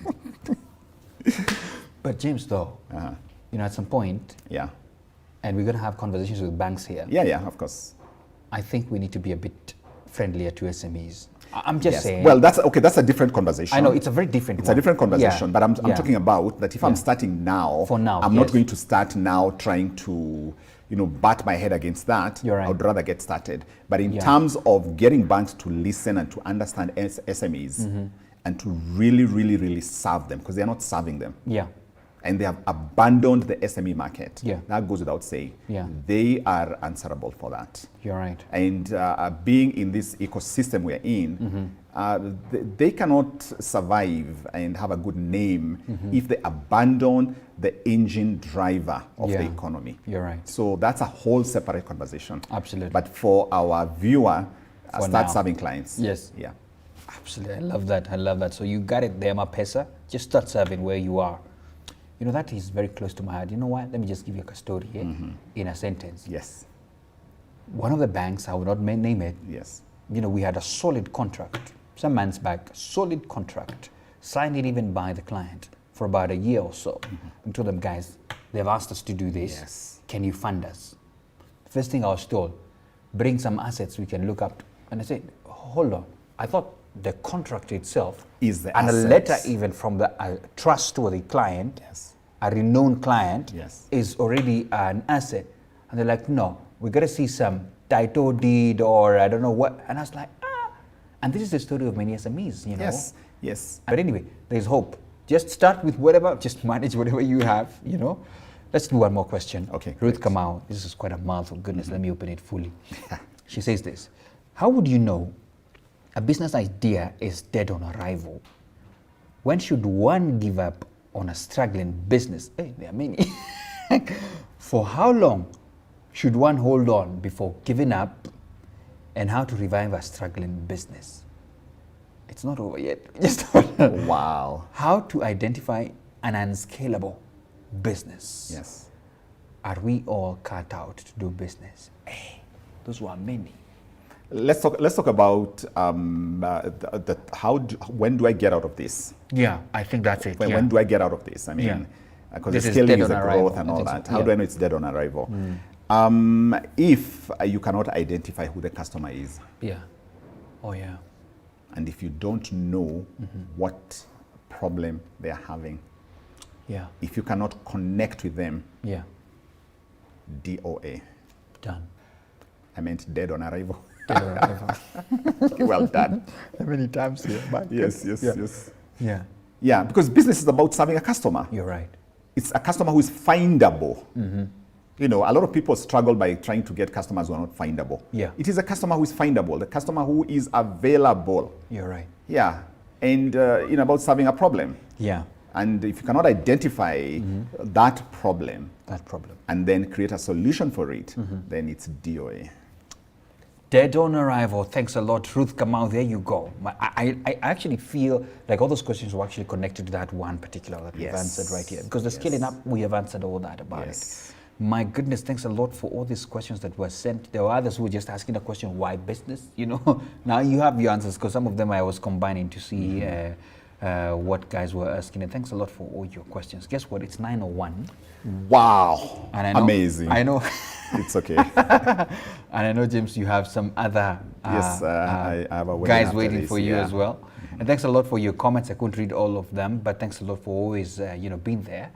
But James, though, you know, at some point, and we're going to have conversations with banks here. Yeah, of course. I think we need to be a bit friendlier to SMEs. I'm just saying. Well, that's a different conversation. I know, it's a very different a different conversation, but I'm talking about that if I'm starting now, for now, I'm not going to start now trying to, you know, bat my head against that. You're right. I would rather get started. But in terms of getting banks to listen and to understand SMEs and to really, really, really serve them, because they're not serving them. Yeah. And they have abandoned the SME market. Yeah. That goes without saying. Yeah. They are answerable for that. You're right. And being in this ecosystem we're in, they cannot survive and have a good name if they abandon the engine driver of the economy. You're right. So that's a whole separate conversation. Absolutely. But for our viewer, For start now. serving clients. Yes. Yeah. Absolutely, I love that. I love that. So you got it there, Mapesa. Just start serving where you are. You know, that is very close to my heart. You know what? Let me just give you a story here in a sentence. Yes. One of the banks, I will not name it. Yes. You know, we had a solid contract, some months back, solid contract, signed it even by the client for about a year or so. I told them, guys, they've asked us to do this. Yes. Can you fund us? First thing I was told, bring some assets we can look up. And I said, hold on. I thought the contract itself is the and assets. a letter even from the trustworthy client, Yes. a renowned client, Yes. is already an asset. And they're like, no, we got to see some title deed or I don't know what. And I was like, ah. And this is the story of many SMEs, you know. Yes. Yes. But anyway, there's hope. Just start with whatever, just manage whatever you have, you know. Let's do one more question. Okay, Ruth great. Kamau, this is quite a mouthful. Goodness, let me open it fully. She says this: how would you know a business idea is dead on arrival? When should one give up on a struggling business? Hey, there are many. For how long should one hold on before giving up? And how to revive a struggling business? It's not over yet. Just Wow. how to identify an unscalable business. Yes. Are we all cut out to do business? Hey, those were many. Let's talk about when do I get out of this? Yeah, I think that's it. When do I get out of this? I mean, Yeah. because This the is scaling dead is on a arrival. growth and I all think so, that. How yeah. do I know it's dead on arrival? If you cannot identify who the customer is, Yeah. Oh, yeah. and if you don't know what problem they are having, Yeah. if you cannot connect with them, Yeah. DOA. Done. I meant dead on arrival. Dead on arrival. Well done. How many times here? Yes, Yeah. yes. Yeah. Yeah, because business is about serving a customer. You're right. It's a customer who is findable. You know, a lot of people struggle by trying to get customers who are not findable. Yeah. It is a customer who is findable, the customer who is available. You're right. Yeah. And, about solving a problem. Yeah. And if you cannot identify that problem That problem. and then create a solution for it, then it's DOA. Dead on arrival. Thanks a lot, Ruth Kamau. There you go. I actually feel like all those questions were actually connected to that one particular that we've Yes. answered right here. Because the scaling up, we have answered all that about Yes. it. My goodness, thanks a lot for all these questions that were sent. There were others who were just asking the question, why business? You know, now you have your answers because some of them I was combining to see what guys were asking. And thanks a lot for all your questions. Guess what? It's 9:01. Wow. And I know, Amazing. I know. It's okay. And I know, James, you have some other Yes, I have a wedding guys after waiting this, for you yeah. as well. And thanks a lot for your comments. I couldn't read all of them, but thanks a lot for always, being there.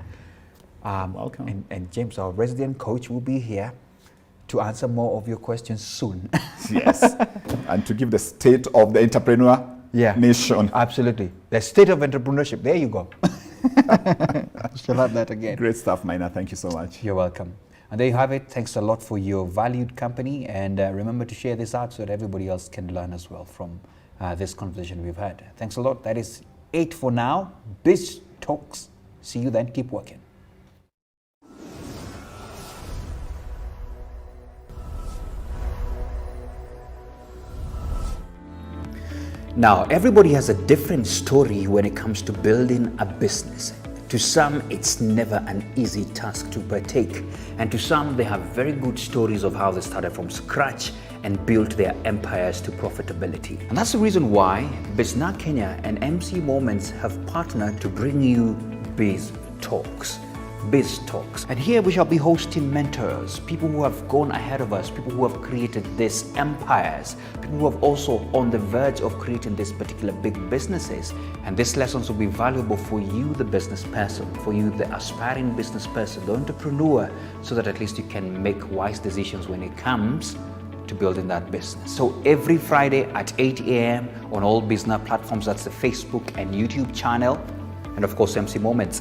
Welcome. And James, our resident coach, will be here to answer more of your questions soon. Yes. And to give the state of the entrepreneur nation. Absolutely. The state of entrepreneurship. There you go. Shall have that again. Great stuff, Maina. Thank you so much. You're welcome. And there you have it. Thanks a lot for your valued company. And remember to share this out so that everybody else can learn as well from this conversation we've had. Thanks a lot. That is it for now. Biz Talks. See you then. Keep working. Now, everybody has a different story when it comes to building a business. To some, it's never an easy task to partake. And to some, they have very good stories of how they started from scratch and built their empires to profitability. And that's the reason why Bizna Kenya and MC Moments have partnered to bring you Biz Talks. Biz Talks. And here we shall be hosting mentors, people who have gone ahead of us, people who have created these empires, people who have also on the verge of creating these particular big businesses. And these lessons will be valuable for you, the business person, for you, the aspiring business person, the entrepreneur, so that at least you can make wise decisions when it comes to building that business. So every Friday at 8 a.m. on all business platforms, that's the Facebook and YouTube channel, and of course MC Moments